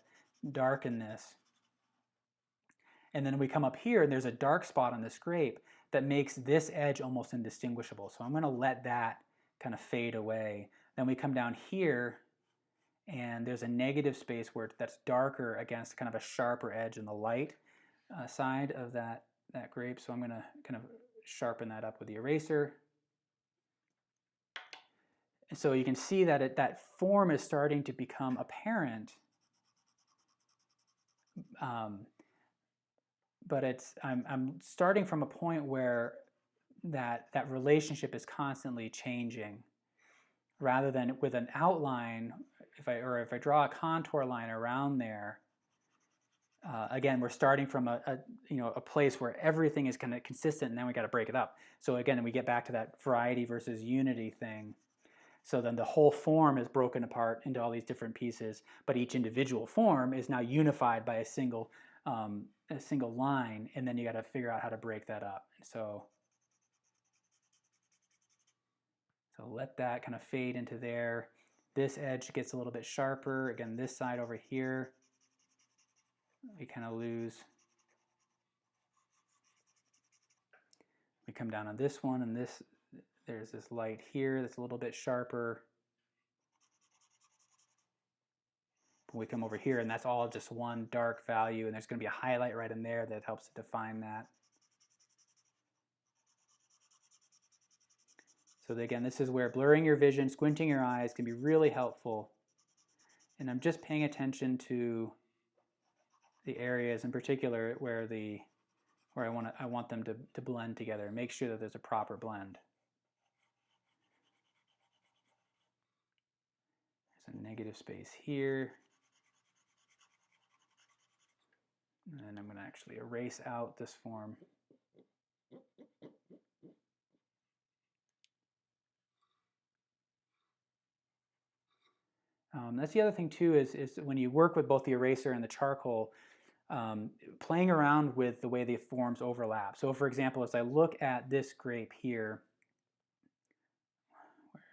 darken this. And then we come up here, and there's a dark spot on this grape that makes this edge almost indistinguishable. So I'm going to let that kind of fade away. Then we come down here, and there's a negative space where that's darker against kind of a sharper edge in the light side of that grape. So I'm going to kind of sharpen that up with the eraser. And so you can see that that form is starting to become apparent. But I'm starting from a point where that relationship is constantly changing, rather than with an outline. If I draw a contour line around there, again, we're starting from a place where everything is kind of consistent, and then we got to break it up. So again, we get back to that variety versus unity thing. So then the whole form is broken apart into all these different pieces, but each individual form is now unified by a single line, and then you got to figure out how to break that up. So let that kind of fade into there. This edge gets a little bit sharper. Again, this side over here, we kind of lose. We come down on this one, and there's this light here that's a little bit sharper. We come over here, and that's all just one dark value, and there's going to be a highlight right in there that helps to define that. So again, this is where blurring your vision, squinting your eyes can be really helpful. And I'm just paying attention to the areas in particular where I want them to blend together. Make sure that there's a proper blend. There's a negative space here. And then I'm going to actually erase out this form. That's the other thing too, is when you work with both the eraser and the charcoal, playing around with the way the forms overlap. So for example, as I look at this grape here, where am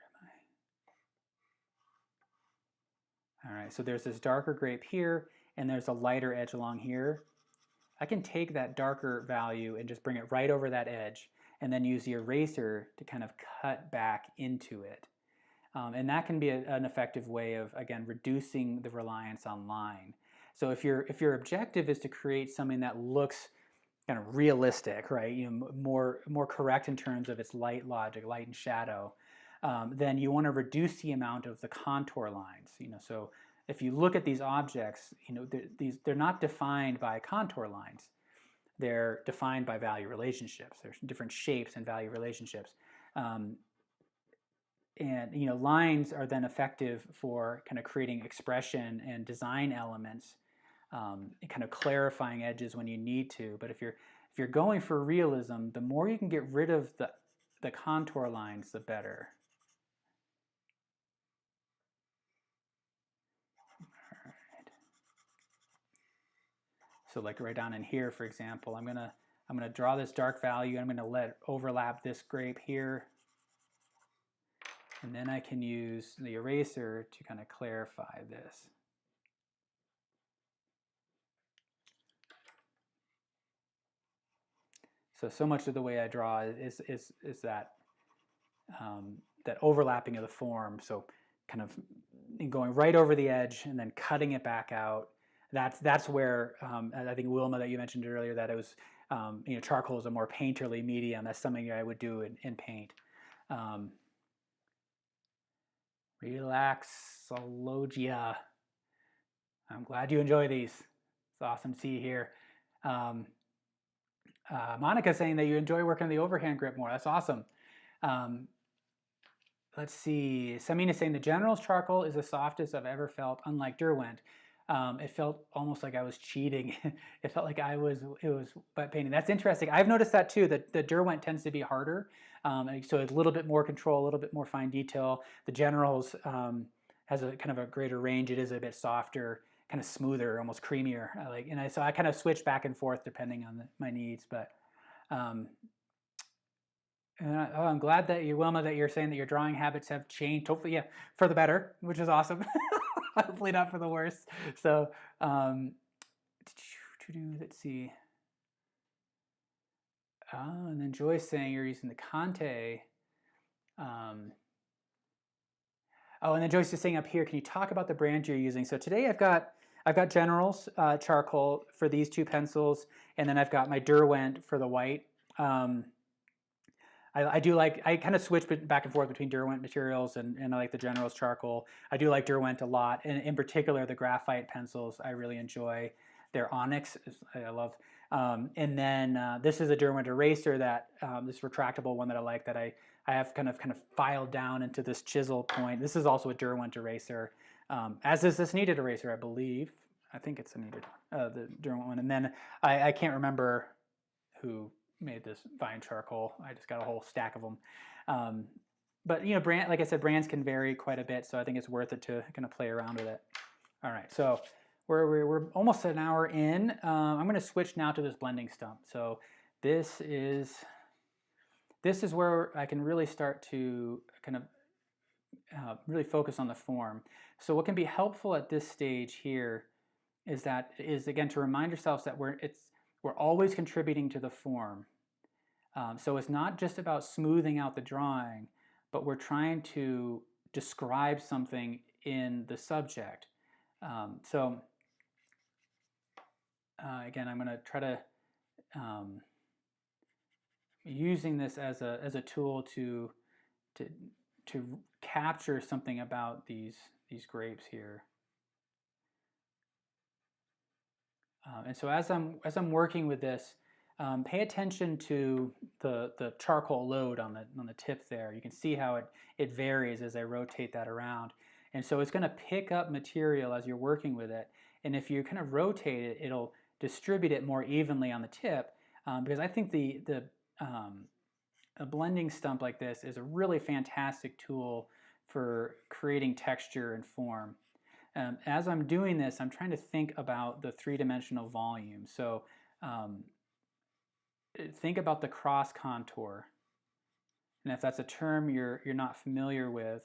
I? All right, so there's this darker grape here, and there's a lighter edge along here. I can take that darker value and just bring it right over that edge, and then use the eraser to kind of cut back into it. And that can be an effective way of, again, reducing the reliance on line. So if your objective is to create something that looks kind of realistic, right, more correct in terms of its light logic, light and shadow, then you want to reduce the amount of the contour lines. So if you look at these objects, they're not defined by contour lines. They're defined by value relationships. There's different shapes and value relationships. And lines are then effective for kind of creating expression and design elements, and kind of clarifying edges when you need to. But if you're going for realism, the more you can get rid of the contour lines, the better. All right. So like right down in here, for example, I'm gonna draw this dark value. I'm gonna let it overlap this grape here. And then I can use the eraser to kind of clarify this. So much of the way I draw is that that overlapping of the form. So kind of going right over the edge and then cutting it back out. That's where I think Wilma, that you mentioned earlier, that it was charcoal is a more painterly medium. That's something I would do in paint. Relaxologia. I'm glad you enjoy these. It's awesome to see you here. Monica saying that you enjoy working on the overhand grip more. That's awesome. Let's see. Samina saying the General's charcoal is the softest I've ever felt, unlike Derwent. It felt almost like I was cheating. It felt like it was wet painting. That's interesting. I've noticed that too, that the Derwent tends to be harder. So it's a little bit more control, a little bit more fine detail. The General's has a kind of a greater range. It is a bit softer, kind of smoother, almost creamier. So I kind of switch back and forth depending on my needs. But I'm glad that Wilma, that you're saying that your drawing habits have changed. Hopefully, yeah, for the better, which is awesome. Hopefully not for the worse. So let's see. And then Joy's saying you're using the Conte. And then Joyce is saying up here, can you talk about the brand you're using? So today I've got General's charcoal for these two pencils, and then I've got my Derwent for the white. I kind of switch back and forth between Derwent materials and I like the General's charcoal. I do like Derwent a lot, and in particular the graphite pencils I really enjoy. Their onyx I love. And then this is a Derwent eraser, that this retractable one that I like, that I have kind of filed down into this chisel point. This is also a Derwent eraser, as is this Kneaded eraser, I believe. I think it's a kneaded, the German one. And then I can't remember who made this vine charcoal. I just got a whole stack of them. But you know, like I said, brands can vary quite a bit, so I think it's worth it to kind of play around with it. All right, so we're almost an hour in. I'm going to switch now to this blending stump. So this is where I can really start to kind of really focus on the form. So what can be helpful at this stage here is again to remind yourselves that we're always contributing to the form. So it's not just about smoothing out the drawing, but we're trying to describe something in the subject. Again, I'm going to try to using this as a tool to capture something about these grapes here. And so as I'm working with this, pay attention to the charcoal load on the tip there. You can see how it varies as I rotate that around. And so it's going to pick up material as you're working with it. And if you kind of rotate it, it'll distribute it more evenly on the tip. Because I think a blending stump like this is a really fantastic tool for creating texture and form. As I'm doing this, I'm trying to think about the three-dimensional volume. So think about the cross contour. And if that's a term you're not familiar with,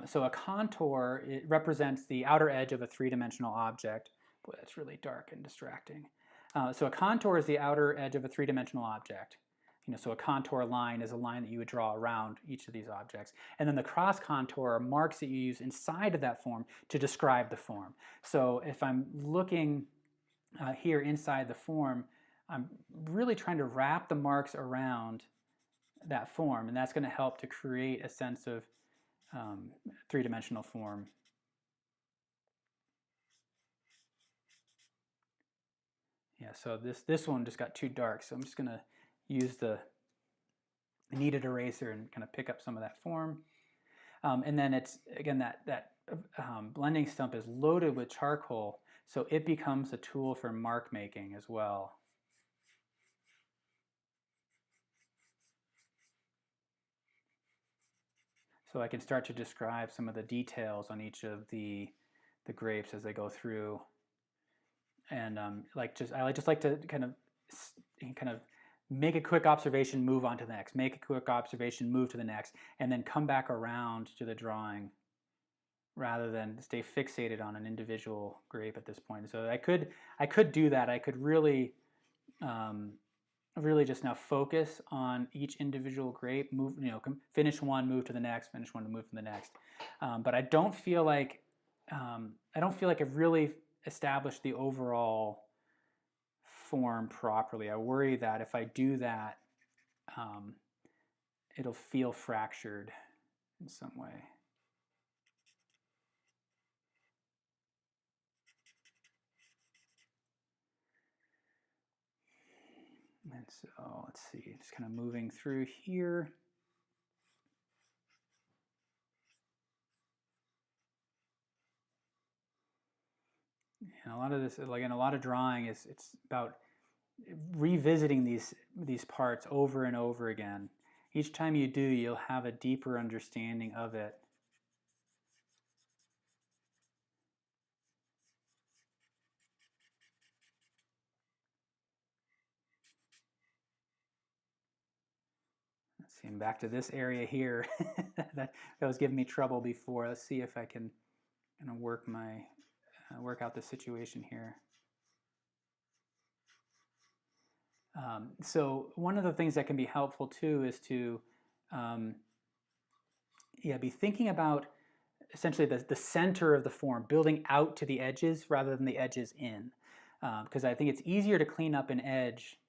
so a contour, it represents the outer edge of a three-dimensional object. Boy, that's really dark and distracting. So a contour is the outer edge of a three-dimensional object. You know, so a contour line is a line that you would draw around each of these objects. And then the cross contour are marks that you use inside of that form to describe the form. So if I'm looking here inside the form, I'm really trying to wrap the marks around that form, and that's going to help to create a sense of three-dimensional form. Yeah, so this one just got too dark, so I'm just going to use the kneaded eraser and kind of pick up some of that form. And then it's, again, that blending stump is loaded with charcoal, so it becomes a tool for mark making as well. So I can start to describe some of the details on each of the grapes as they go through. And I just like to kind of make a quick observation, move on to the next, make a quick observation, move to the next, and then come back around to the drawing rather than stay fixated on an individual grape at this point. So I could do that. I could really just now focus on each individual grape, move, finish one, move to the next, finish one, to move to the next. But I don't feel like I've really established the overall form properly. I worry that if I do that, it'll feel fractured in some way. And so let's see, just kind of moving through here. And a lot of this, like in a lot of drawing, it's about revisiting these parts over and over again. Each time you do, you'll have a deeper understanding of it. Let's see, and back to this area here that was giving me trouble before. Let's see if I can kind of work out the situation here. So one of the things that can be helpful too is to be thinking about essentially the center of the form, building out to the edges rather than the edges in. Because I think it's easier to clean up an edge,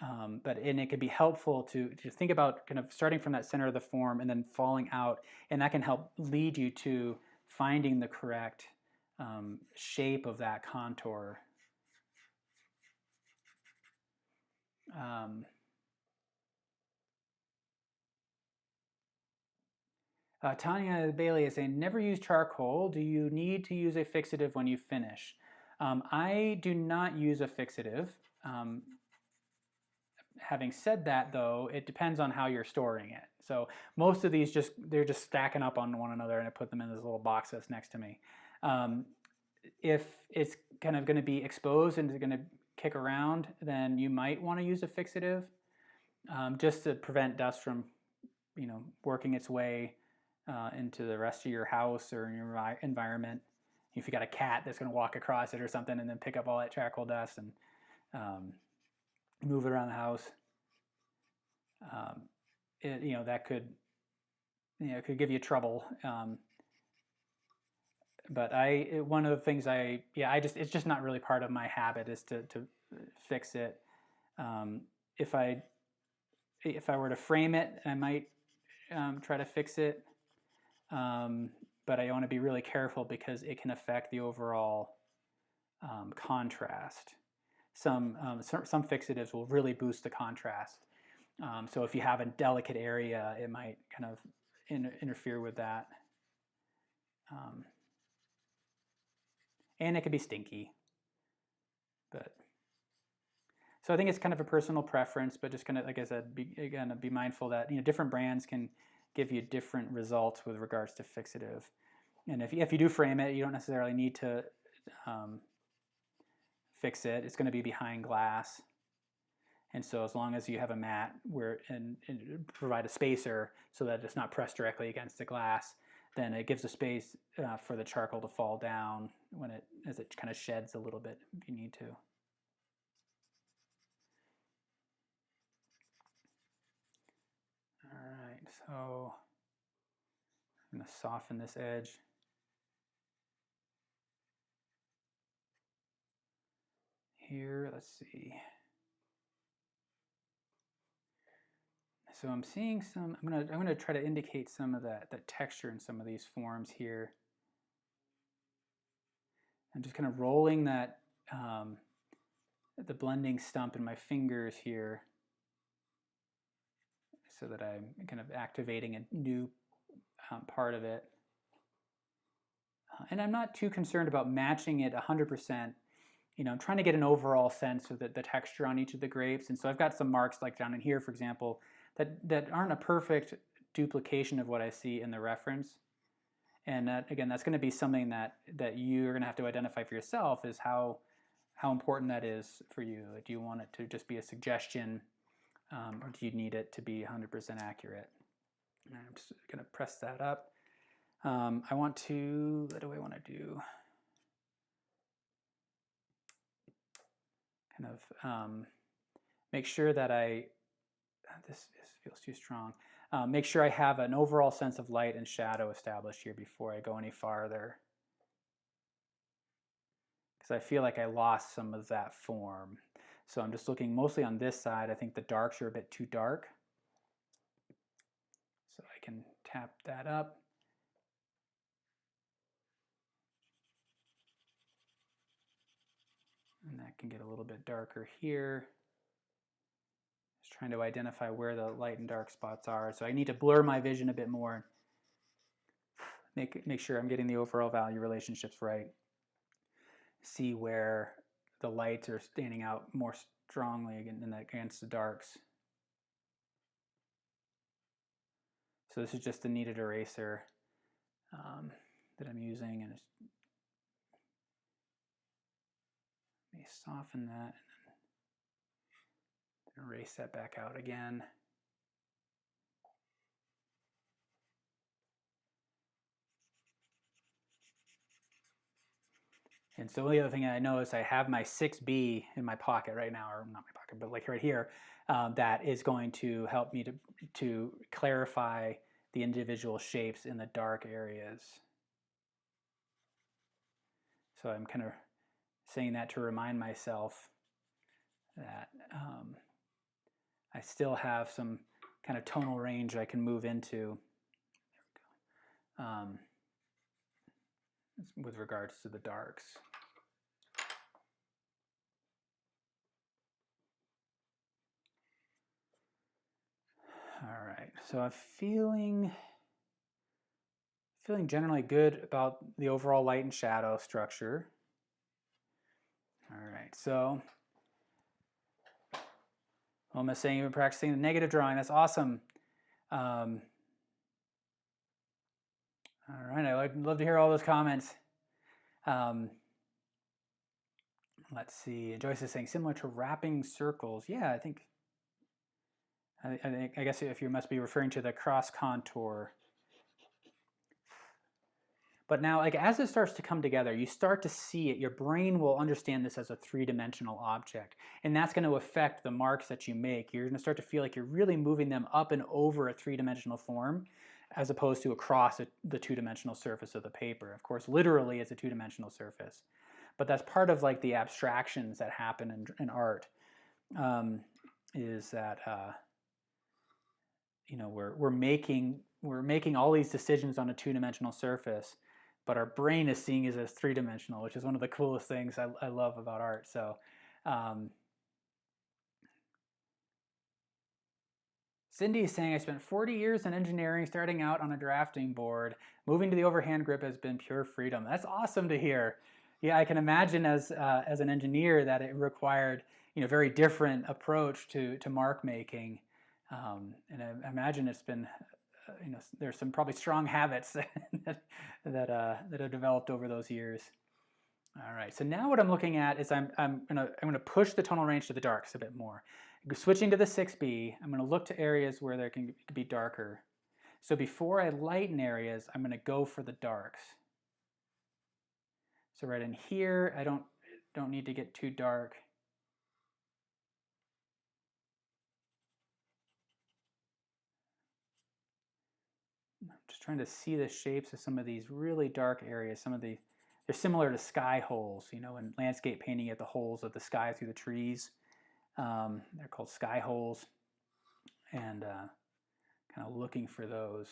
and it could be helpful to think about kind of starting from that center of the form and then falling out, and that can help lead you to finding the correct shape of that contour. Tanya Bailey is saying, never use charcoal. Do you need to use a fixative when you finish? I do not use a fixative. Having said that, though, it depends on how you're storing it. So most of these they're just stacking up on one another, and I put them in this little box that's next to me. If it's kind of going to be exposed and it's going to kick around, then you might want to use a fixative just to prevent dust from, working its way into the rest of your house or in your environment. If you got a cat that's going to walk across it or something and then pick up all that charcoal dust and move it around the house, that could give you trouble. But one of the things it's just not really part of my habit is to fix it. If I were to frame it, I might try to fix it. But I want to be really careful because it can affect the overall contrast. Some fixatives will really boost the contrast. So if you have a delicate area, it might kind of interfere with that. And it could be stinky. So I think it's kind of a personal preference, but just kind of, like I said, be mindful that different brands can give you different results with regards to fixative. And if you do frame it, you don't necessarily need to fix it. It's going to be behind glass. And so as long as you have a mat and provide a spacer so that it's not pressed directly against the glass, then it gives a space for the charcoal to fall down as it kind of sheds a little bit if you need to. All right, so I'm going to soften this edge. Here, let's see. So I'm seeing some. I'm gonna try to indicate some of that texture in some of these forms here. I'm just kind of rolling that the blending stump in my fingers here, so that I'm kind of activating a new part of it. And I'm not too concerned about matching it 100%. I'm trying to get an overall sense of the texture on each of the grapes. And so I've got some marks like down in here, for example, that aren't a perfect duplication of what I see in the reference. And that, again, that's going to be something that you're going to have to identify for yourself, is how important that is for you. Do you want it to just be a suggestion, or do you need it to be 100% accurate? And I'm just going to press that up. What do I want to do? Kind of make sure that this feels too strong. Make sure I have an overall sense of light and shadow established here before I go any farther, because I feel like I lost some of that form. So I'm just looking mostly on this side. I think the darks are a bit too dark. So I can tap that up. And that can get a little bit darker here. Just trying to identify where the light and dark spots are. So I need to blur my vision a bit more. Make sure I'm getting the overall value relationships right. See where the lights are standing out more strongly against the darks. So this is just the kneaded eraser that I'm using, and let me soften that and then erase that back out again. And so the other thing I know is I have my 6B in my pocket right now, or not my pocket, but like right here, that is going to help me to clarify the individual shapes in the dark areas. So I'm kind of saying that to remind myself that I still have some kind of tonal range I can move into. There we go. With regards to the darks. All right, so I'm feeling feeling generally good about the overall light and shadow structure. All right, so Alma saying you've been practicing the negative drawing. That's awesome. All right, I'd love to hear all those comments. Let's see. Joyce is saying similar to wrapping circles. Yeah, I guess if you must be referring to the cross contour. But now, like as it starts to come together, you start to see it. Your brain will understand this as a three-dimensional object, and that's going to affect the marks that you make. You're going to start to feel like you're really moving them up and over a three-dimensional form, as opposed to across the two-dimensional surface of the paper. Of course, literally, it's a two-dimensional surface, but that's part of like the abstractions that happen in art. Is that you know we're making all these decisions on a two-dimensional surface, but our brain is seeing it as three-dimensional, which is one of the coolest things I love about art. So Cindy is saying, I spent 40 years in engineering, starting out on a drafting board. Moving to the overhand grip has been pure freedom. That's awesome to hear. Yeah, I can imagine as an engineer that it required a very different approach to mark making. And I imagine it's been, there's some probably strong habits that have developed over those years. All right, so now what I'm looking at is I'm gonna push the tonal range to the darks a bit more. Switching to the 6B, I'm gonna look to areas where there can be darker. So before I lighten areas, I'm gonna go for the darks. So right in here, I don't need to get too dark. I'm just trying to see the shapes of some of these really dark areas. They're similar to sky holes, in landscape painting at the holes of the sky through the trees. They're called sky holes, and kind of looking for those.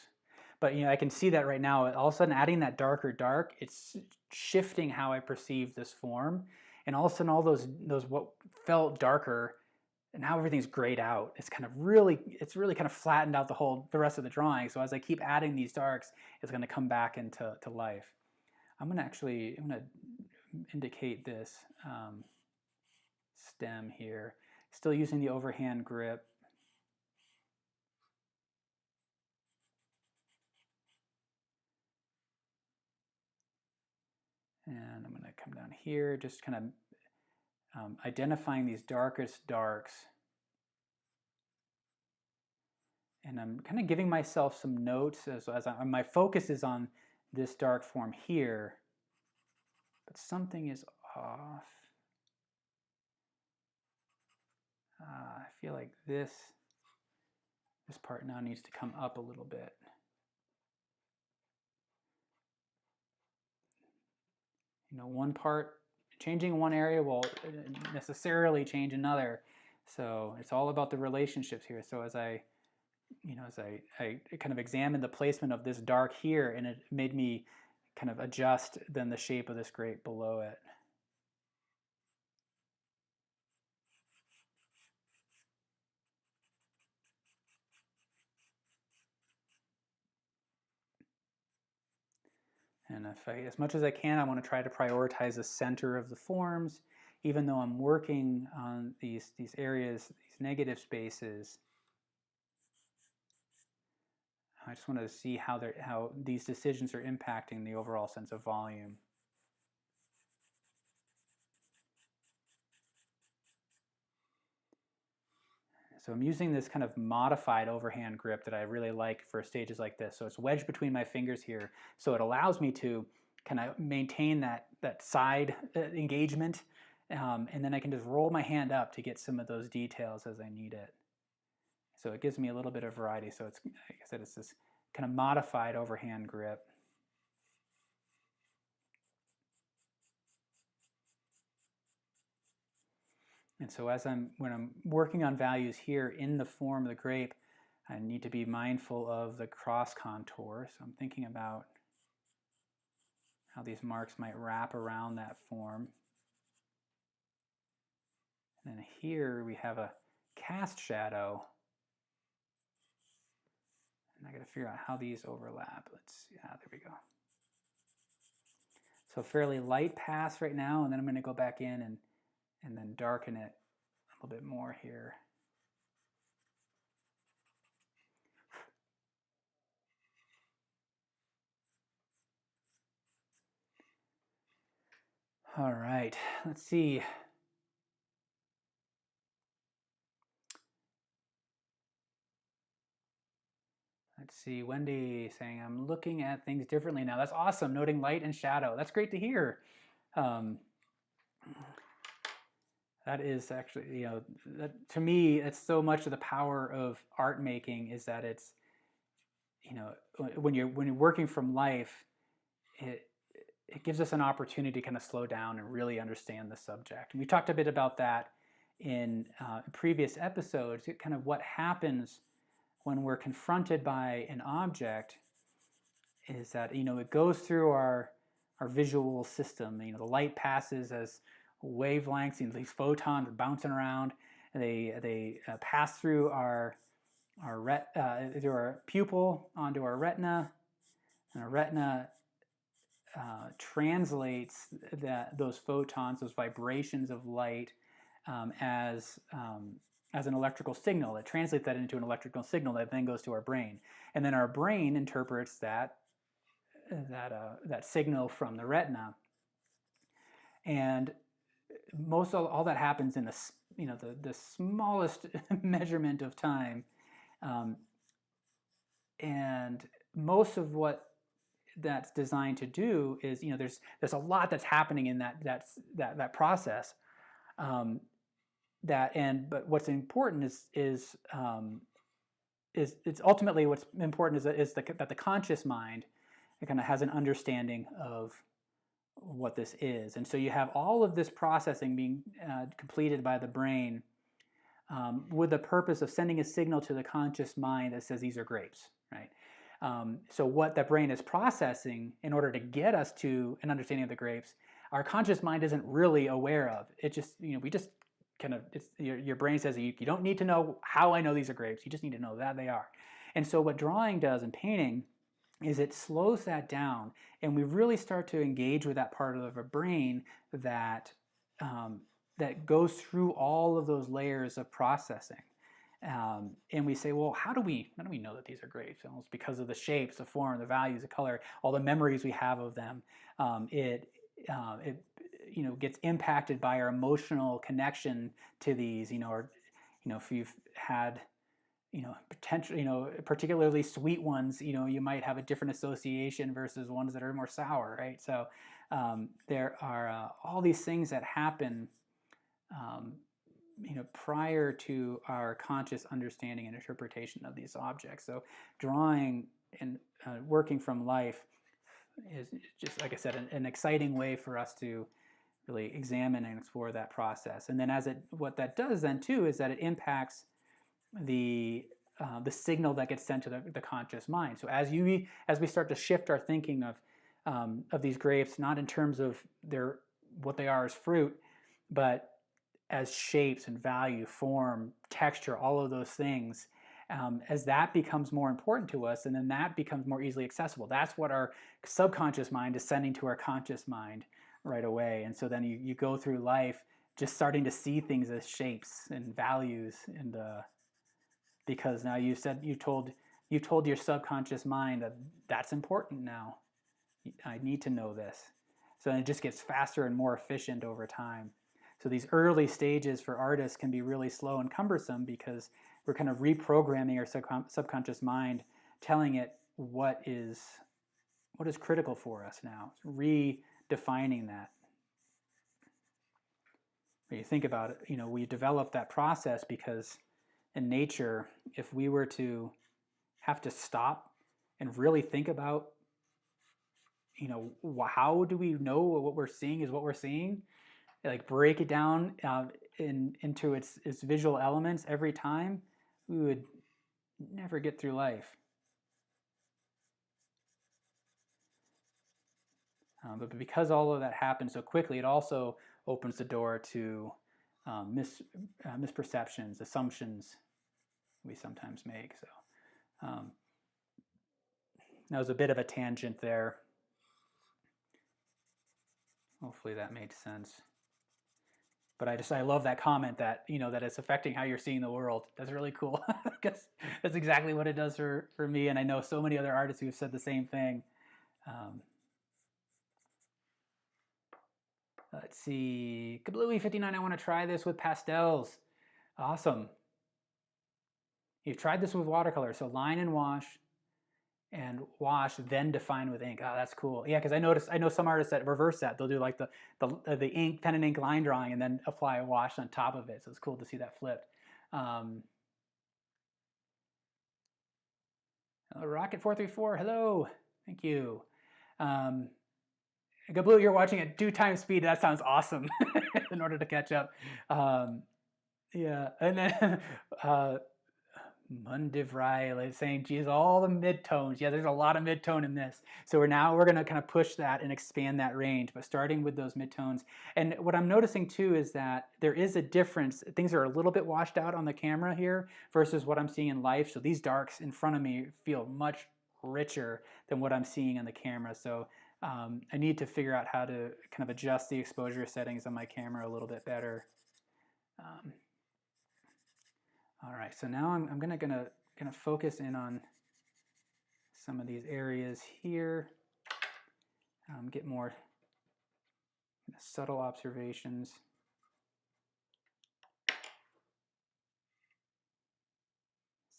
But I can see that right now. All of a sudden, adding that darker dark, it's shifting how I perceive this form, and all of a sudden, all those what felt darker, and now everything's grayed out. It's really kind of flattened out the rest of the drawing. So as I keep adding these darks, it's going to come back into life. I'm going to indicate this stem here. Still using the overhand grip. And I'm going to come down here, just kind of identifying these darkest darks. And I'm kind of giving myself some notes my focus is on this dark form here, but something is off. I feel like this part now needs to come up a little bit. One part, changing one area will necessarily change another. So it's all about the relationships here. So as I kind of examined the placement of this dark here, and it made me kind of adjust then the shape of this grape below it. And as much as I can, I want to try to prioritize the center of the forms, even though I'm working on these areas, these negative spaces. I just want to see how these decisions are impacting the overall sense of volume. So I'm using this kind of modified overhand grip that I really like for stages like this. So it's wedged between my fingers here. So it allows me to kind of maintain that side engagement. And then I can just roll my hand up to get some of those details as I need it. So it gives me a little bit of variety. So it's, like I said, it's this kind of modified overhand grip. And so when I'm working on values here in the form of the grape, I need to be mindful of the cross contour. So I'm thinking about how these marks might wrap around that form. And then here we have a cast shadow. I got to figure out how these overlap. Let's see. There we go. So fairly light pass right now, and then I'm going to go back in and then darken it a little bit more here. All right, let's see. Let's see, Wendy saying, I'm looking at things differently now. That's awesome, noting light and shadow. That's great to hear. That is actually, to me, it's so much of the power of art making is that it's, when you're working from life, it gives us an opportunity to kind of slow down and really understand the subject. And we talked a bit about that in previous episodes, kind of what happens when we're confronted by an object is that, it goes through our visual system. The light passes as wavelengths, these photons are bouncing around, and they pass through through our pupil onto our retina, and our retina translates those photons, those vibrations of light, as an electrical signal. It translates that into an electrical signal that then goes to our brain, and then our brain interprets that signal from the retina. And most all that happens in the smallest measurement of time, and most of what that's designed to do is, there's a lot that's happening in that process. But what's important is it's ultimately what's important is that the conscious mind kind of has an understanding of what this is, and so you have all of this processing being completed by the brain with the purpose of sending a signal to the conscious mind that says these are grapes, right? So what the brain is processing in order to get us to an understanding of the grapes, our conscious mind isn't really aware of. It just, we just kind of, your brain says you don't need to know how I know these are grapes. You just need to know that they are. And so what drawing does and painting is it slows that down, and we really start to engage with that part of our brain that goes through all of those layers of processing. And we say, well, how do we know that these are grapes? Well, it's because of the shapes, the form, the values, the color, all the memories we have of them. It gets impacted by our emotional connection to these. Or if you've had potential, particularly sweet ones, you might have a different association versus ones that are more sour, right? So there are all these things that happen prior to our conscious understanding and interpretation of these objects. So drawing and working from life is just, like I said, an exciting way for us to really examine and explore that process. And then what that does then too is that it impacts the signal that gets sent to the conscious mind. So as we start to shift our thinking of these grapes, not in terms of what they are as fruit, but as shapes and value, form, texture, all of those things, as that becomes more important to us, and then that becomes more easily accessible. That's what our subconscious mind is sending to our conscious mind right away. And so then you go through life just starting to see things as shapes and values, and because now you told your subconscious mind that that's important now. I need to know this. So then it just gets faster and more efficient over time. So these early stages for artists can be really slow and cumbersome because we're kind of reprogramming our subconscious mind, telling it what is critical for us now, redefining that. When you think about it, we develop that process because in nature, if we were to have to stop and really think about, how do we know what we're seeing is what we're seeing? Like break it down into its visual elements every time, we would never get through life. But because all of that happens so quickly, it also opens the door to misperceptions, assumptions we sometimes make. So That was a bit of a tangent there. Hopefully that made sense. But I love that comment that, that it's affecting how you're seeing the world. That's really cool, because that's exactly what it does for me. And I know so many other artists who have said the same thing. Let's see, Kablooey59, I want to try this with pastels. Awesome. You've tried this with watercolor, so line and wash, then define with ink. Oh, that's cool. Yeah, because I know some artists that reverse that. They'll do like the ink, pen and ink line drawing, and then apply a wash on top of it. So it's cool to see that flipped. Rocket434, hello. Thank you. Gabloo, you're watching at 2x speed. That sounds awesome. In order to catch up. Yeah, and then Mundivrai saying, geez, all the midtones. Yeah, there's a lot of midtone in this. So we're going to kind of push that and expand that range, but starting with those midtones. And what I'm noticing too is that there is a difference. Things are a little bit washed out on the camera here versus what I'm seeing in life. So these darks in front of me feel much richer than what I'm seeing on the camera. So I need to figure out how to kind of adjust the exposure settings on my camera a little bit better. All right, so now I'm gonna focus in on some of these areas here. Get more subtle observations.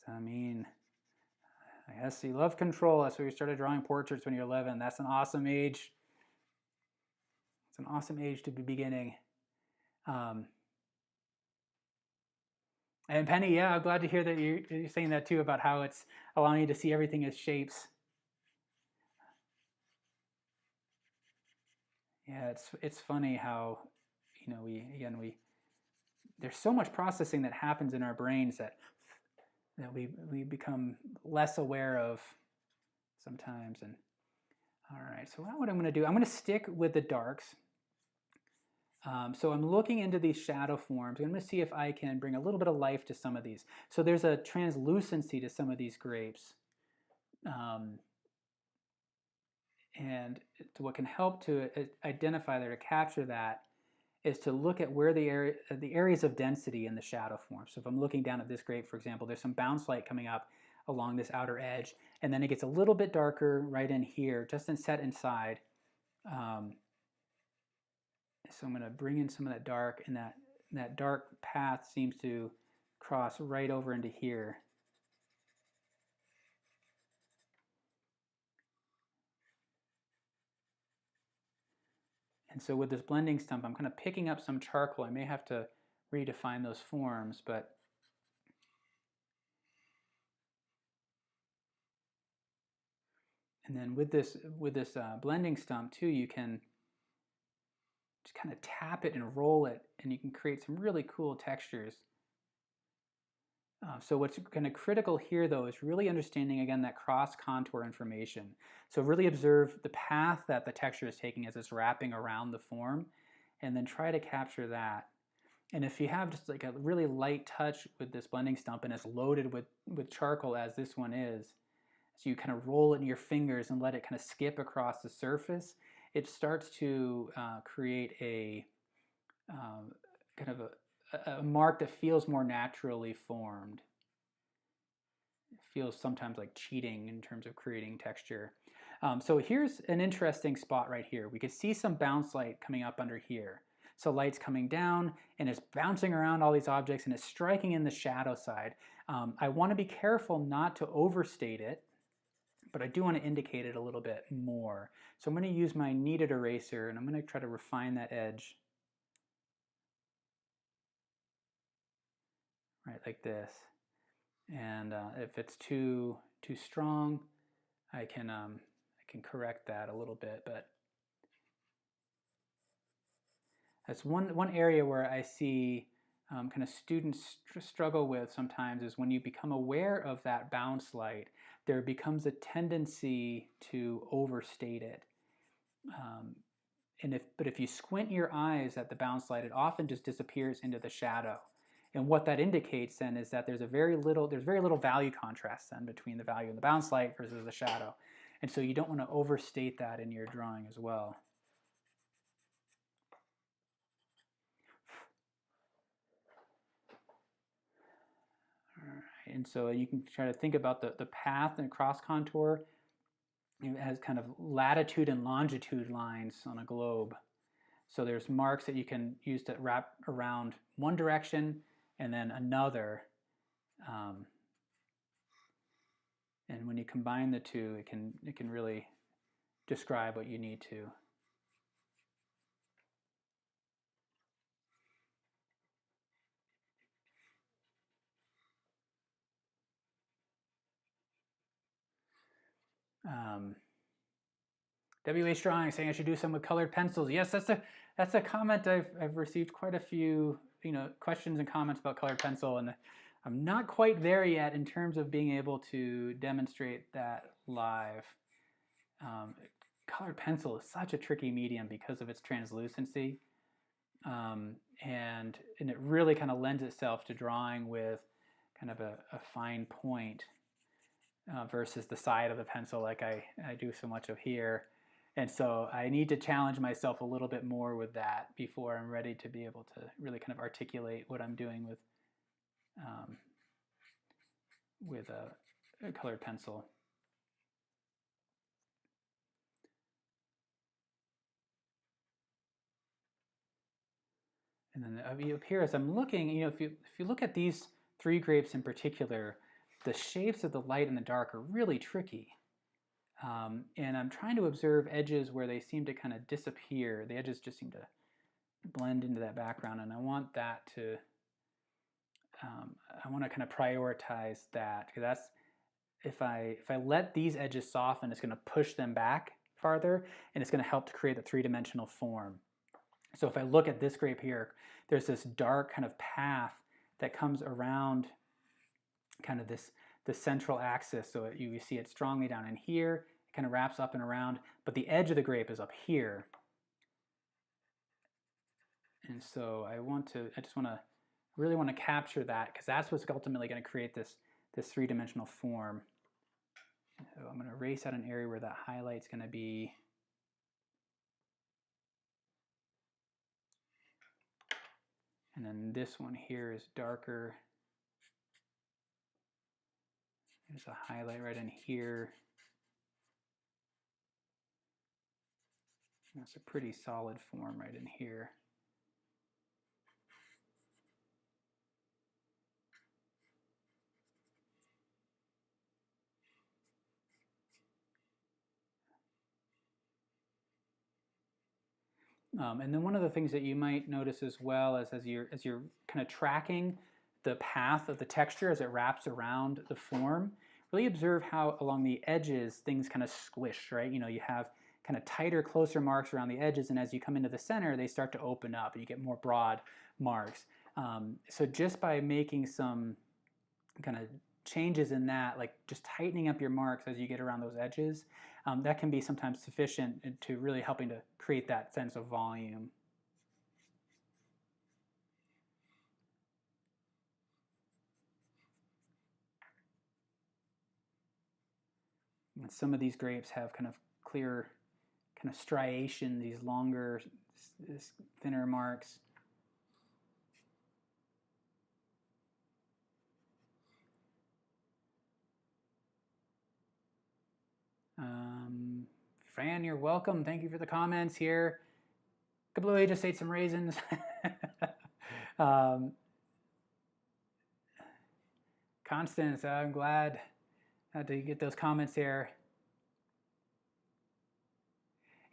So I mean, I guess you love control. That's where you started drawing portraits when you're 11. That's an awesome age. It's an awesome age to be beginning. And Penny, yeah, I'm glad to hear that you're saying that too, about how it's allowing you to see everything as shapes. Yeah, it's funny how, there's so much processing that happens in our brains that we become less aware of sometimes. And all right, so what I'm going to do, I'm going to stick with the darks. So I'm looking into these shadow forms. I'm going to see if I can bring a little bit of life to some of these. So there's a translucency to some of these grapes. And what can help to identify there, to capture that, is to look at where the areas of density in the shadow form. So if I'm looking down at this grape, for example, there's some bounce light coming up along this outer edge, and then it gets a little bit darker right in here, just set inside. So I'm going to bring in some of that dark, and that dark path seems to cross right over into here. And so with this blending stump, I'm kind of picking up some charcoal. I may have to redefine those forms, but and then with this blending stump too, you can just kind of tap it and roll it, and you can create some really cool textures. So what's kind of critical here, though, is really understanding, again, that cross-contour information. So really observe the path that the texture is taking as it's wrapping around the form, and then try to capture that. And if you have just like a really light touch with this blending stump and it's loaded with charcoal, as this one is, so you kind of roll it in your fingers and let it kind of skip across the surface, it starts to create a kind of a mark that feels more naturally formed. It feels sometimes like cheating in terms of creating texture. So here's an interesting spot right here. We could see some bounce light coming up under here. So light's coming down and it's bouncing around all these objects and it's striking in the shadow side. I want to be careful not to overstate it, but I do want to indicate it a little bit more. So I'm going to use my kneaded eraser and I'm going to try to refine that edge. Right, like this. And if it's too strong, I can correct that a little bit. But that's one area where I see kind of students struggle with sometimes, is when you become aware of that bounce light, there becomes a tendency to overstate it. But if you squint your eyes at the bounce light, it often just disappears into the shadow. And what that indicates then is that there's very little value contrast then between the value of the bounce light versus the shadow. And so you don't want to overstate that in your drawing as well. All right, and so you can try to think about the path and cross contour. It has kind of latitude and longitude lines on a globe. So there's marks that you can use to wrap around one direction and then another. And when you combine the two, it can really describe what you need to. WH Drawing saying I should do some with colored pencils. Yes, that's a comment I've received quite a few questions and comments about colored pencil, and I'm not quite there yet in terms of being able to demonstrate that live. Colored pencil is such a tricky medium because of its translucency, and it really kind of lends itself to drawing with kind of a fine point versus the side of the pencil like I do so much of here. And so I need to challenge myself a little bit more with that before I'm ready to be able to really kind of articulate what I'm doing with a colored pencil. And then up here, as I'm looking, if you look at these 3 grapes in particular, the shapes of the light and the dark are really tricky. And I'm trying to observe edges where they seem to kind of disappear. The edges just seem to blend into that background, and I want that to, I want to kind of prioritize that, because that's, if I let these edges soften, it's going to push them back farther, and it's going to help to create a 3-dimensional form. So if I look at this grape here, there's this dark kind of path that comes around kind of the central axis. So you see it strongly down in here, it kind of wraps up and around, but the edge of the grape is up here. And so I just really want to capture that, because that's what's ultimately going to create this 3-dimensional form. So I'm going to erase out an area where that highlight's going to be. And then this one here is darker. There's a highlight right in here. That's a pretty solid form right in here. And then one of the things that you might notice as well is as you're kind of tracking the path of the texture as it wraps around the form, really observe how along the edges things kind of squish, right? You have kind of tighter, closer marks around the edges, and as you come into the center, they start to open up and you get more broad marks. So just by making some kind of changes in that, like just tightening up your marks as you get around those edges, that can be sometimes sufficient to really helping to create that sense of volume. And some of these grapes have kind of clear kind of striation, these longer, thinner marks. Fran, you're welcome. Thank you for the comments here. Kablooey just ate some raisins. Constance, I'm glad to get those comments here.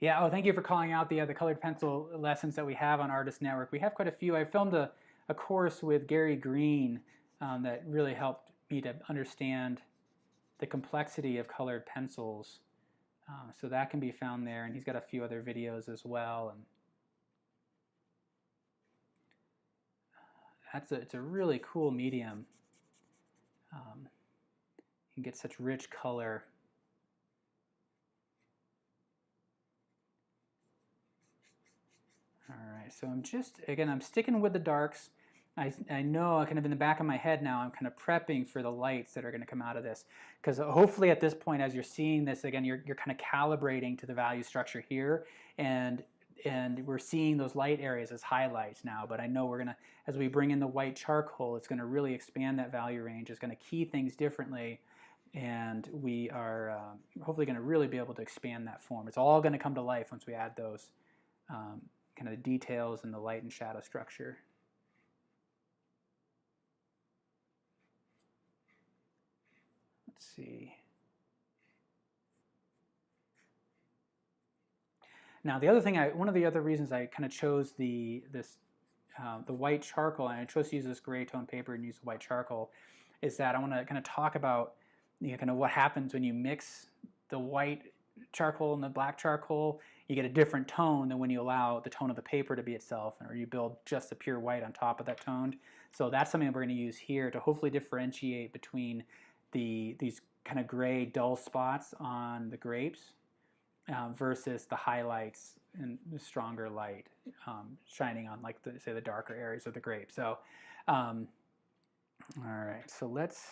Yeah, oh, thank you for calling out the colored pencil lessons that we have on Artist Network. We have quite a few. I filmed a course with Gary Green that really helped me to understand the complexity of colored pencils. So that can be found there, and he's got a few other videos as well. And it's a really cool medium. You can get such rich color. All right, so I'm sticking with the darks. I know kind of in the back of my head now, I'm kind of prepping for the lights that are going to come out of this. Because hopefully at this point, as you're seeing this, again, you're kind of calibrating to the value structure here. And we're seeing those light areas as highlights now. But I know we're going to, as we bring in the white charcoal, it's going to really expand that value range. It's going to key things differently. And we are hopefully going to really be able to expand that form. It's all going to come to life once we add those kind of the details and the light and shadow structure. Let's see. Now the other thing, one of the other reasons I kind of chose the white charcoal, and I chose to use this gray tone paper and use the white charcoal, is that I want to kind of talk about kind of what happens when you mix the white charcoal and the black charcoal. You get a different tone than when you allow the tone of the paper to be itself, or you build just the pure white on top of that toned. So that's something that we're going to use here to hopefully differentiate between these kind of gray dull spots on the grapes versus the highlights and the stronger light shining on, like say the darker areas of the grape. So all right, so let's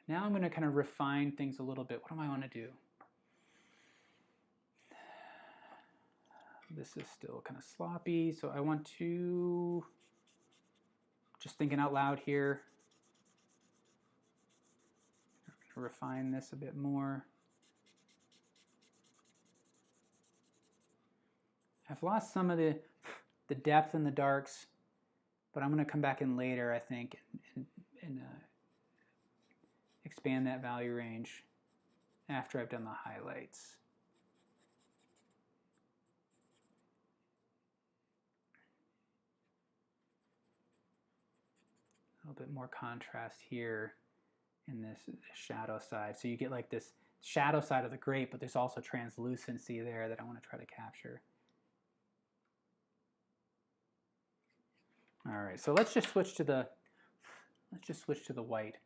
now I'm going to kind of refine things a little bit. What do I want to do? This is still kind of sloppy, so I want to, just thinking out loud here, refine this a bit more. I've lost some of the depth in the darks, but I'm going to come back in later, I think, and expand that value range after I've done the highlights. A little bit more contrast here in this shadow side. So you get like this shadow side of the grape, but there's also translucency there that I want to try to capture. All right, so let's just switch to the white.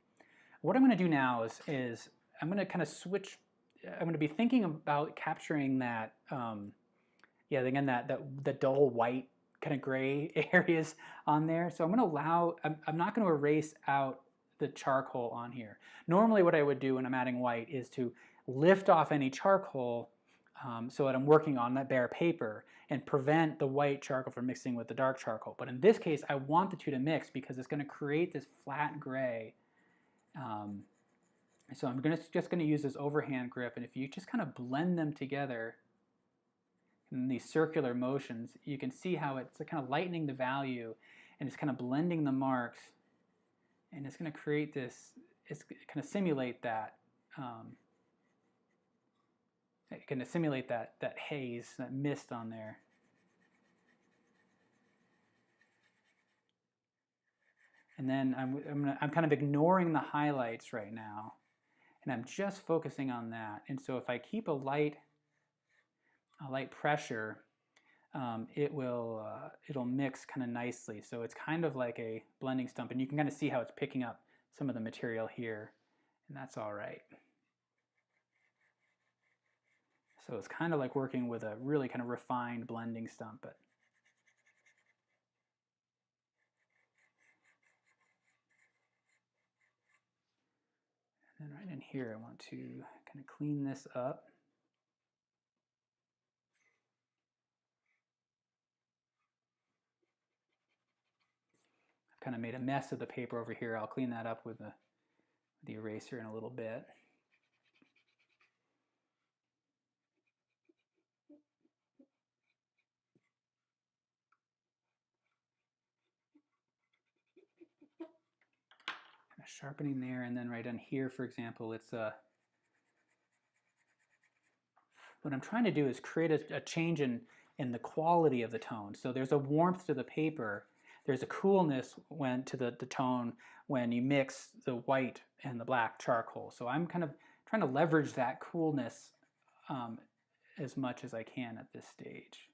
What I'm going to do now is I'm going to kind of switch. I'm going to be thinking about capturing that, yeah, again the dull white kind of gray areas on there. So I'm going to allow. I'm not going to erase out the charcoal on here. Normally, what I would do when I'm adding white is to lift off any charcoal so that I'm working on that bare paper and prevent the white charcoal from mixing with the dark charcoal. But in this case, I want the two to mix because it's going to create this flat gray. So I'm just going to use this overhand grip, and if you just kind of blend them together in these circular motions, you can see how it's kind of lightening the value, and it's kind of blending the marks, and it's going to create this, it's kind of simulate that, it's going to simulate that haze, that mist on there. And then I'm kind of ignoring the highlights right now, and I'm just focusing on that. And so if I keep a light pressure, it'll mix kind of nicely. So it's kind of like a blending stump, and you can kind of see how it's picking up some of the material here, and that's all right. So it's kind of like working with a really kind of refined blending stump, but and then right in here, I want to kind of clean this up. I've kind of made a mess of the paper over here. I'll clean that up with the eraser in a little bit. Kind of sharpening there, and then right on here, for example, it's what I'm trying to do is create a change in the quality of the tone. So there's a warmth to the paper. There's a coolness to the tone when you mix the white and the black charcoal. So I'm kind of trying to leverage that coolness as much as I can at this stage.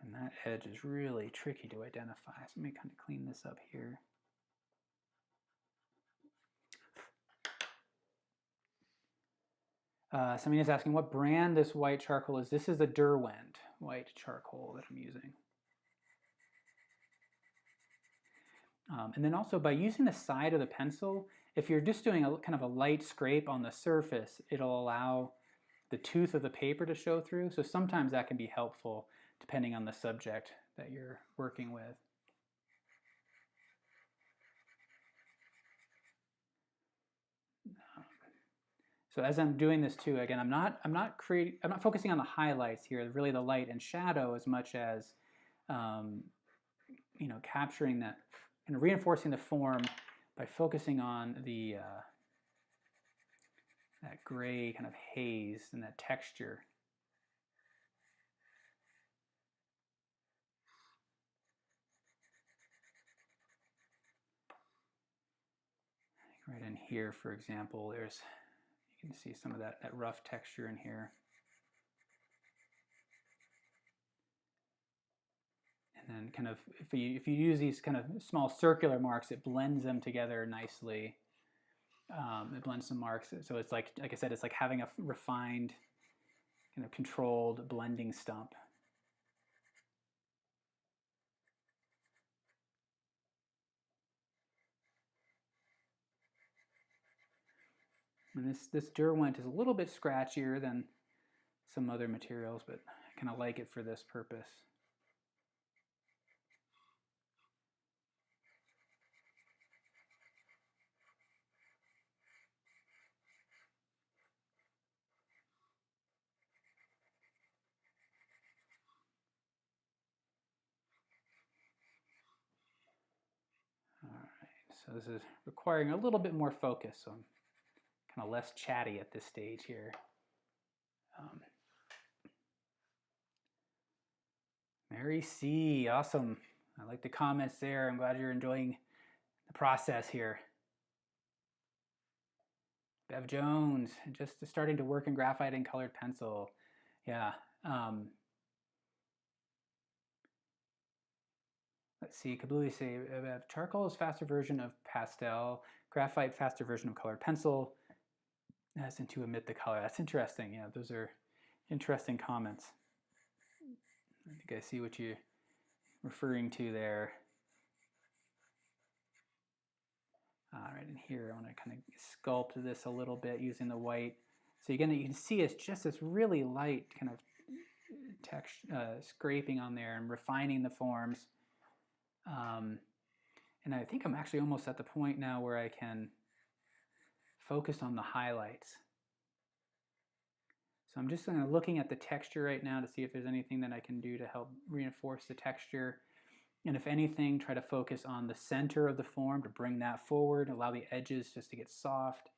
And that edge is really tricky to identify. So let me kind of clean this up here. Somebody is asking what brand this white charcoal is. This is the Derwent white charcoal that I'm using. And then also by using the side of the pencil, if you're just doing a kind of a light scrape on the surface, it'll allow the tooth of the paper to show through. So sometimes that can be helpful depending on the subject that you're working with. So as I'm doing this too, again, I'm not focusing on the highlights here, really the light and shadow as much as you know, capturing that and reinforcing the form by focusing on the that gray kind of haze and that texture. Right in here, for example, there's, you can see some of that rough texture in here. And then kind of, if you use these kind of small circular marks, it blends them together nicely. It blends some marks. So it's like I said, it's like having a refined, kind of controlled blending stump. And this Derwent is a little bit scratchier than some other materials, but I kind of like it for this purpose. All right, so this is requiring a little bit more focus, so I'm kind of less chatty at this stage here. Mary C, awesome. I like the comments there. I'm glad you're enjoying the process here. Bev Jones, just starting to work in graphite and colored pencil. Yeah. Let's see, Kabuli say, charcoal is faster version of pastel, graphite faster version of colored pencil, as in to emit the color. That's interesting. Yeah, those are interesting comments. I think I see what you're referring to there. All right, in here, I want to kind of sculpt this a little bit using the white. So again, you can see it's just this really light kind of scraping on there and refining the forms. And I think I'm actually almost at the point now where I can focus on the highlights. So I'm just kind of looking at the texture right now to see if there's anything that I can do to help reinforce the texture. And if anything, try to focus on the center of the form to bring that forward, allow the edges just to get soft.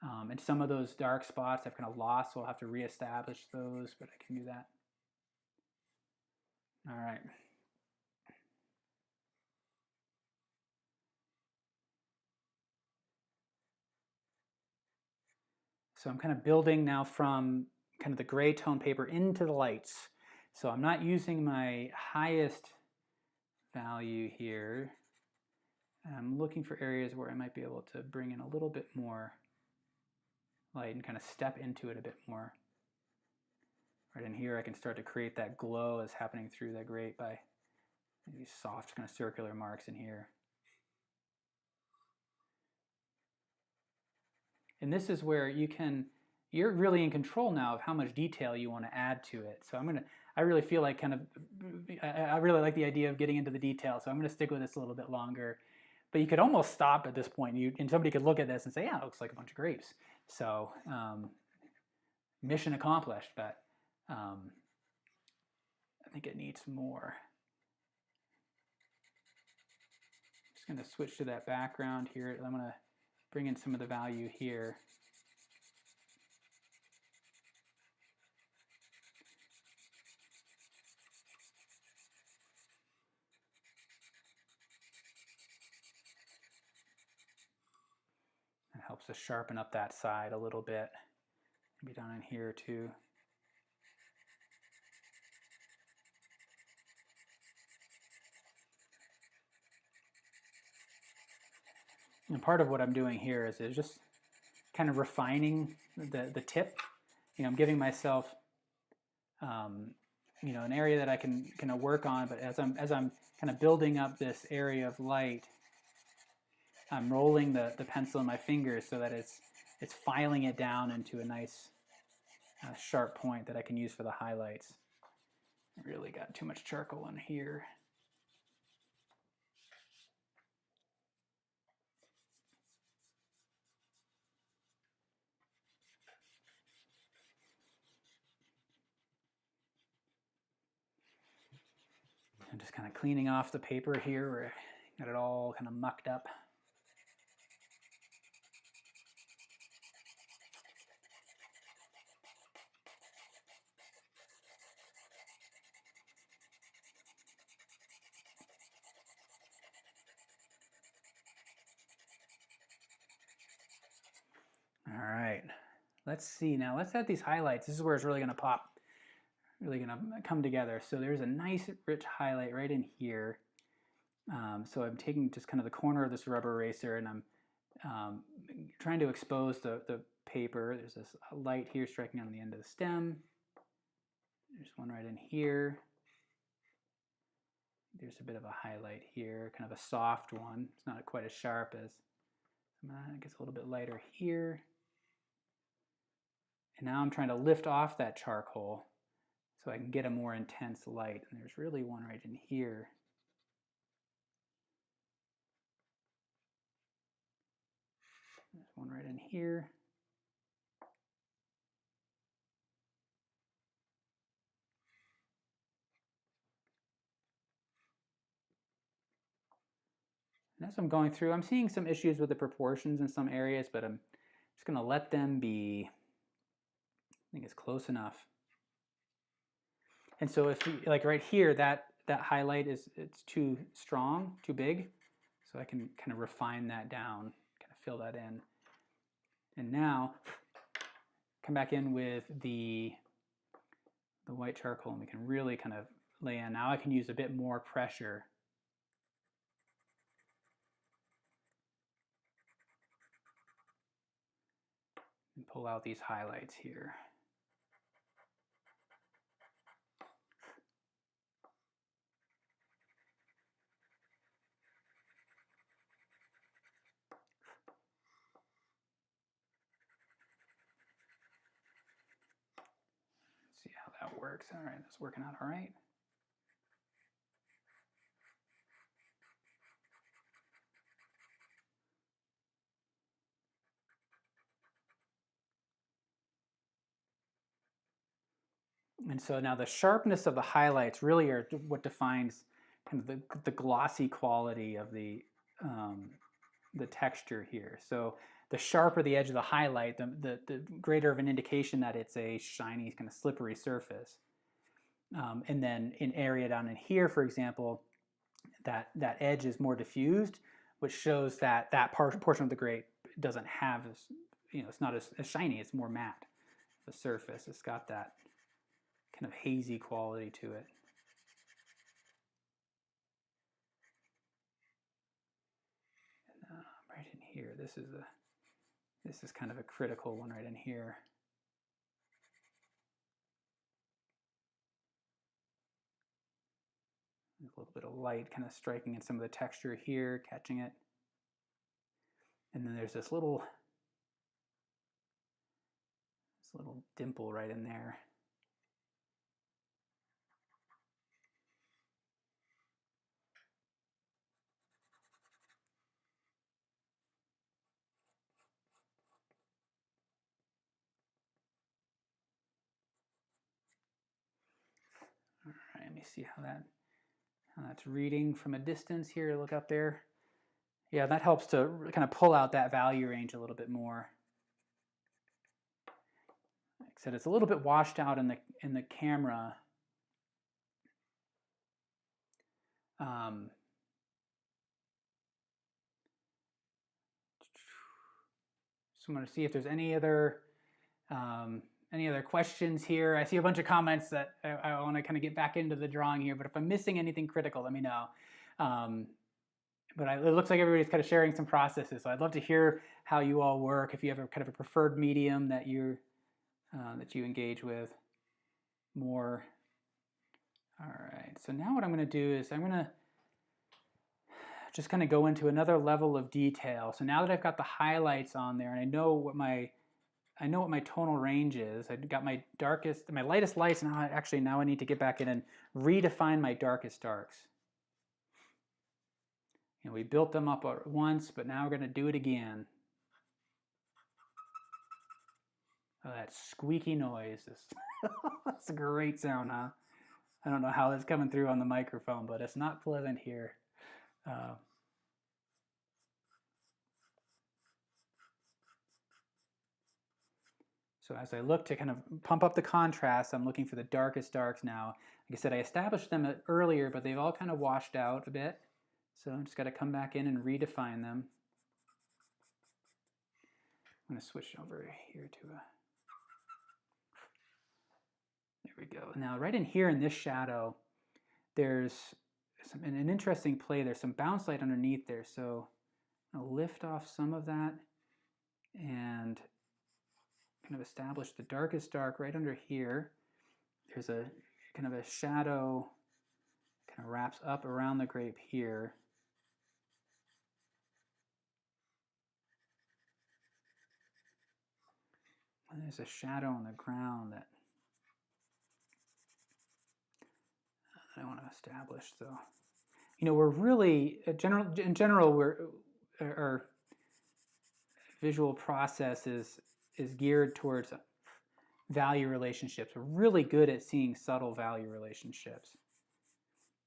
And some of those dark spots I've kind of lost, so I'll have to reestablish those, but I can do that. All right. So I'm kind of building now from kind of the gray tone paper into the lights. So I'm not using my highest value here. I'm looking for areas where I might be able to bring in a little bit more light and kind of step into it a bit more. Right in here I can start to create that glow that's happening through that gray by these soft kind of circular marks in here. And this is where you're really in control now of how much detail you want to add to it. So I really feel like I really like the idea of getting into the detail, so I'm going to stick with this a little bit longer. But you could almost stop at this point, and somebody could look at this and say, yeah, it looks like a bunch of grapes. So mission accomplished, but I think it needs more. I'm just going to switch to that background here. I'm going to bring in some of the value here. It helps to sharpen up that side a little bit. Maybe down in here too. And part of what I'm doing here is just kind of refining the tip. You know, I'm giving myself, you know, an area that I can kind of work on. But as I'm kind of building up this area of light, I'm rolling the pencil in my fingers so that it's filing it down into a nice sharp point that I can use for the highlights. I really got too much charcoal in here. I'm just kind of cleaning off the paper here where I got it all kind of mucked up. All right, let's see now. Let's add these highlights. This is where it's really going to pop, really going to come together. So there's a nice rich highlight right in here. So I'm taking just kind of the corner of this rubber eraser and I'm trying to expose the paper. There's this light here striking on the end of the stem. There's one right in here. There's a bit of a highlight here, kind of a soft one. It's not quite as sharp as, it gets a little bit lighter here. And now I'm trying to lift off that charcoal so I can get a more intense light. And there's really one right in here. There's one right in here. And as I'm going through, I'm seeing some issues with the proportions in some areas, but I'm just going to let them be, I think it's close enough. And so if, like right here, that highlight it's too strong, too big. So I can kind of refine that down, kind of fill that in. And now come back in with the white charcoal and we can really kind of lay in. Now I can use a bit more pressure. And pull out these highlights here. Let's see how that works. All right, that's working out all right. And so now the sharpness of the highlights really are what defines kind of the glossy quality of the texture here. So the sharper the edge of the highlight, the greater of an indication that it's a shiny, kind of slippery surface. And then in area down in here, for example, that edge is more diffused, which shows that portion of the grape doesn't have, you know, it's not as shiny, it's more matte. The surface, it's got that kind of hazy quality to it. And, right in here, this is kind of a critical one right in here. A little bit of light kind of striking in some of the texture here, catching it. And then there's this little dimple right in there. All right, let me see how that's reading from a distance here. Look up there. Yeah, that helps to kind of pull out that value range a little bit more. Like I said, it's a little bit washed out in the camera. So I'm going to see if there's any other questions here. I see a bunch of comments that I want to kind of get back into the drawing here, but if I'm missing anything critical, let me know. but it looks like everybody's kind of sharing some processes. So I'd love to hear how you all work, if you have a kind of a preferred medium that you engage with more. All right, so now what I'm going to do is I'm going to just kind of go into another level of detail. So now that I've got the highlights on there and I know what my tonal range is, I've got my lightest lights, and now I need to get back in and redefine my darkest darks. And we built them up at once, but now we're going to do it again. Oh, that squeaky noise is that's a great sound, huh? I don't know how it's coming through on the microphone, but it's not pleasant here. So as I look to kind of pump up the contrast, I'm looking for the darkest darks now. Like I said, I established them earlier, but they've all kind of washed out a bit. So I'm just got to come back in and redefine them. I'm going to switch over here to a... There we go. Now right in here in this shadow, there's an interesting play. There's some bounce light underneath there. So I'll lift off some of that and kind of establish the darkest dark right under here. There's a kind of a shadow kind of wraps up around the grape here. And there's a shadow on the ground that I want to establish. So, you know, we're really in general our visual process is geared towards value relationships. We're really good at seeing subtle value relationships.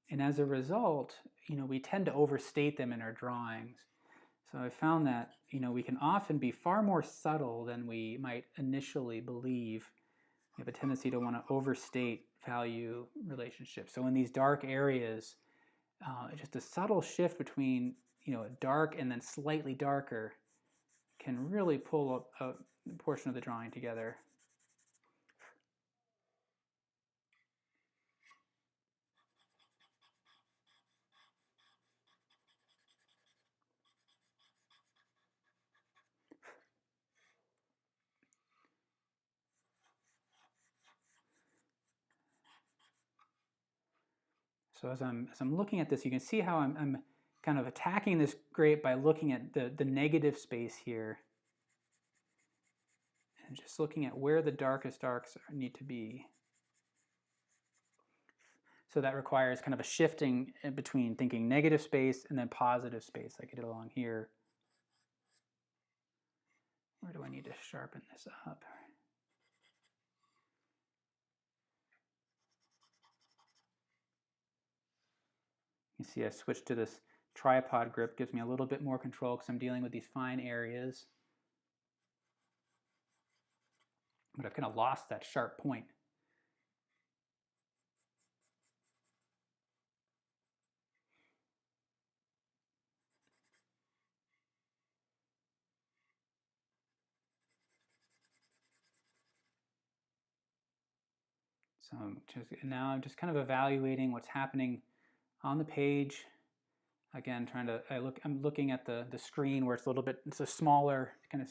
And as a result, you know, we tend to overstate them in our drawings. So I found that, you know, we can often be far more subtle than we might initially believe. We have a tendency to want to overstate value relationships. So in these dark areas, just a subtle shift between, you know, dark and then slightly darker can really pull a portion of the drawing together. So as I'm looking at this, you can see how I'm kind of attacking this grape by looking at the negative space here. And just looking at where the darkest darks need to be. So that requires kind of a shifting in between thinking negative space and then positive space, like I did along here. Where do I need to sharpen this up? You see I switched to this tripod grip, gives me a little bit more control because I'm dealing with these fine areas. But I've kind of lost that sharp point. So now I'm just kind of evaluating what's happening on the page. Again, I'm looking at the screen where it's a smaller kind of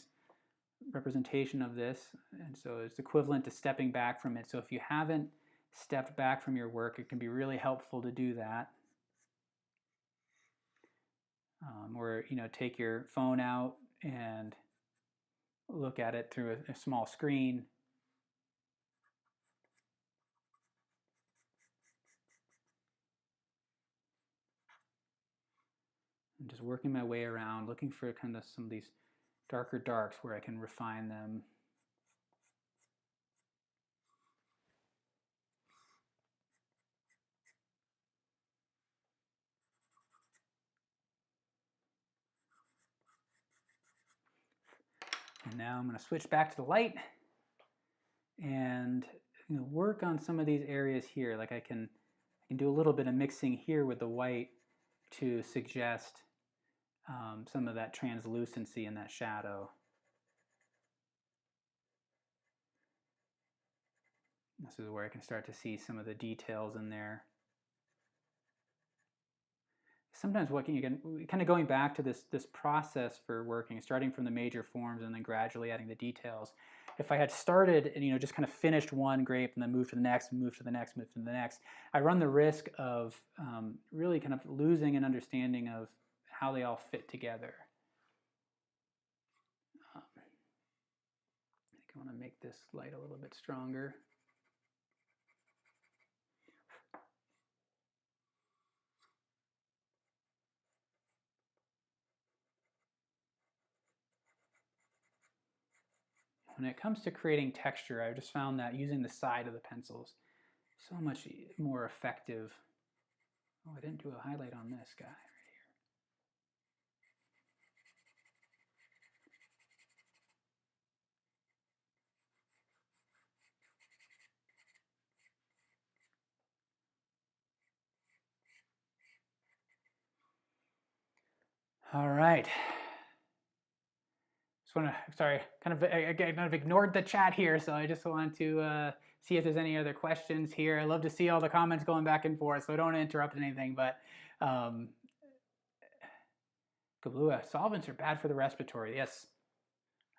representation of this, and so it's equivalent to stepping back from it. So if you haven't stepped back from your work, it can be really helpful to do that. Or, you know, take your phone out and look at it through a small screen. I'm just working my way around, looking for kind of some of these darker darks where I can refine them. And now I'm going to switch back to the light and, you know, work on some of these areas here. Like I can do a little bit of mixing here with the white to suggest some of that translucency in that shadow. This is where I can start to see some of the details in there. sometimes working again, kind of going back to this process for working, starting from the major forms and then gradually adding the details. If I had started and just kind of finished one grape and then moved to the next, moved to the next, moved to the next, I run the risk of really kind of losing an understanding of how they all fit together. I think I want to make this light a little bit stronger. When it comes to creating texture, I've just found that using the side of the pencils so much more effective. Oh, I didn't do a highlight on this guy right here. All right. Just want to, sorry, I kind of ignored the chat here, so I just want to see if there's any other questions here. I love to see all the comments going back and forth, so I don't want to interrupt anything, but Kablua, solvents are bad for the respiratory. Yes,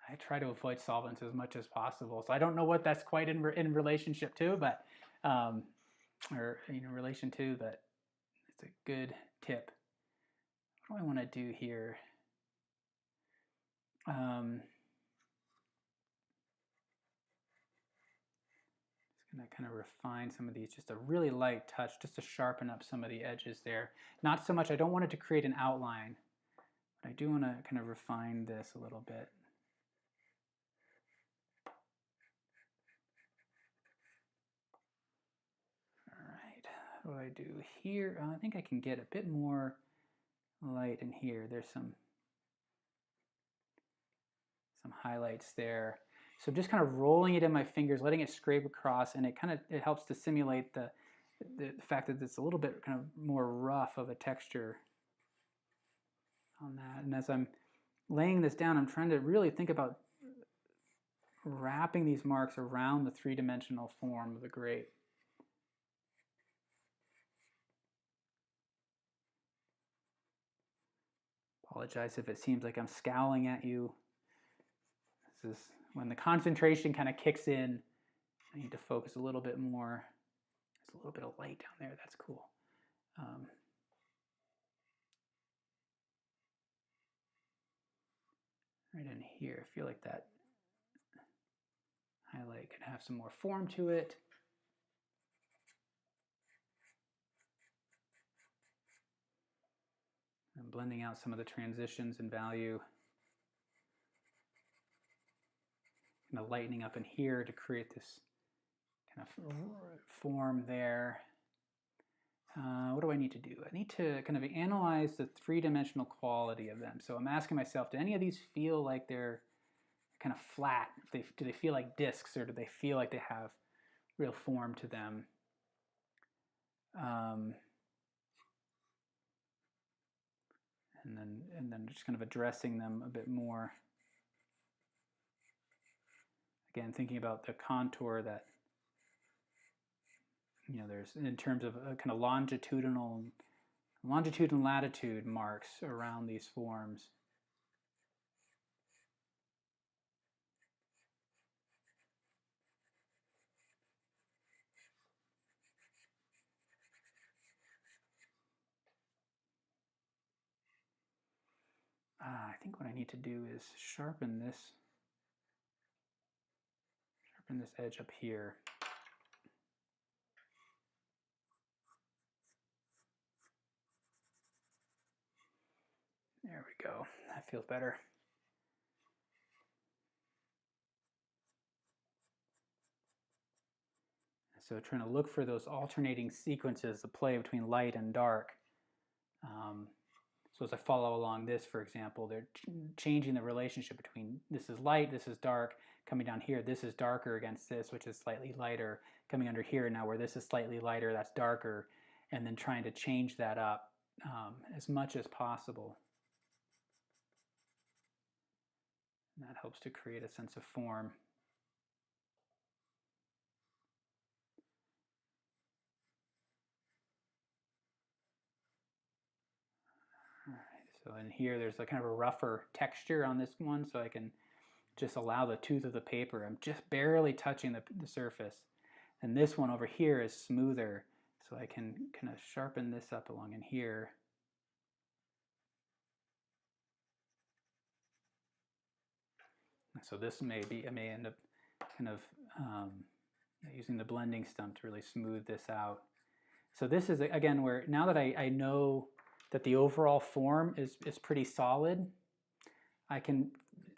I try to avoid solvents as much as possible. So I don't know what that's quite in relationship to, but or relation to, but it's a good tip. What do I want to do here? Just gonna kind of refine some of these, just a really light touch, just to sharpen up some of the edges there. Not so much, I don't want it to create an outline, but I do want to kind of refine this a little bit. All right, what do I do here? I think I can get a bit more light in here. There's some highlights there. So I'm just kind of rolling it in my fingers, letting it scrape across, and it helps to simulate the fact that it's a little bit kind of more rough of a texture on that. And as I'm laying this down, I'm trying to really think about wrapping these marks around the three-dimensional form of the grape. Apologize if it seems like I'm scowling at you. This is when the concentration kind of kicks in. I need to focus a little bit more. There's a little bit of light down there. That's cool. Right in here, I feel like that highlight could have some more form to it. I'm blending out some of the transitions in value. Kind of lightening up in here to create this kind of form there. What do I need to do? I need to kind of analyze the three-dimensional quality of them. So I'm asking myself, do any of these feel like they're kind of flat? Do they feel like discs, or do they feel like they have real form to them? And then just kind of addressing them a bit more. Again, thinking about the contour that there's in terms of kind of longitude and latitude marks around these forms. I think what I need to do is sharpen this edge up here. There we go. That feels better. So trying to look for those alternating sequences, the play between light and dark. So as I follow along this, for example, they're changing the relationship between this is light, this is dark, coming down here, this is darker against this, which is slightly lighter, coming under here now where this is slightly lighter, that's darker, and then trying to change that up as much as possible. And that helps to create a sense of form. So in here, there's a kind of a rougher texture on this one, so I can just allow the tooth of the paper. I'm just barely touching the surface. And this one over here is smoother, so I can kind of sharpen this up along in here. So this may be, I may end up kind of using the blending stump to really smooth this out. So this is, again, where now that I know that the overall form is pretty solid, I can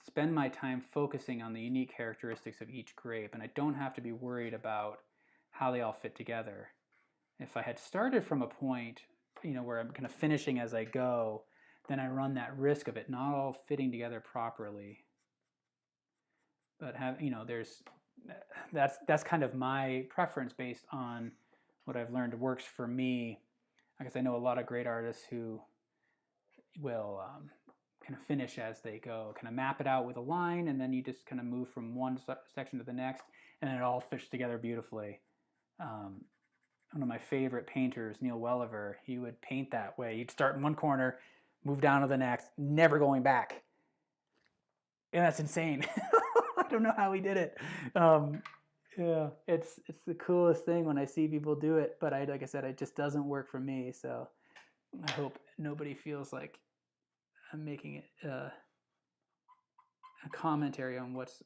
spend my time focusing on the unique characteristics of each grape, and I don't have to be worried about how they all fit together. If I had started from a point, where I'm kind of finishing as I go, then I run that risk of it not all fitting together properly. But that's kind of my preference based on what I've learned works for me. I guess I know a lot of great artists who will kind of finish as they go, kind of map it out with a line, and then you just kind of move from one section to the next, and then it all fits together beautifully. One of my favorite painters, Neil Welliver, he would paint that way. He'd start in one corner, move down to the next, never going back. And that's insane. I don't know how he did it. Yeah, it's the coolest thing when I see people do it, but like I said, it just doesn't work for me. So I hope nobody feels like I'm making it a commentary on what's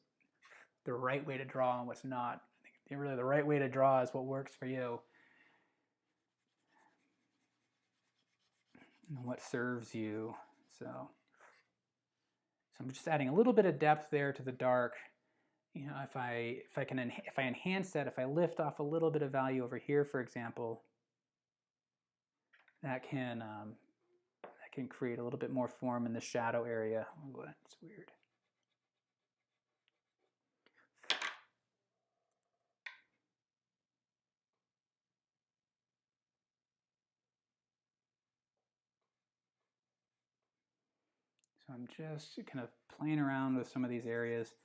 the right way to draw and what's not. I think really the right way to draw is what works for you and what serves you. So I'm just adding a little bit of depth there to the dark. If I enhance that, if I lift off a little bit of value over here, for example, that can create a little bit more form in the shadow area. Oh, that's weird. So I'm just kind of playing around with some of these areas,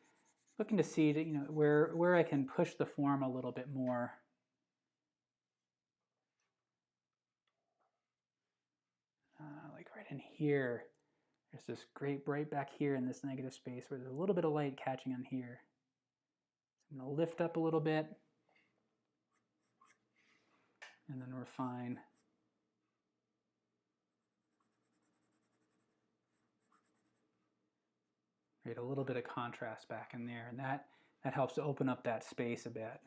looking to see that, where I can push the form a little bit more. Like right in here, there's this great bright back here in this negative space where there's a little bit of light catching on here. So I'm going to lift up a little bit and then refine. Create a little bit of contrast back in there, and that helps to open up that space a bit.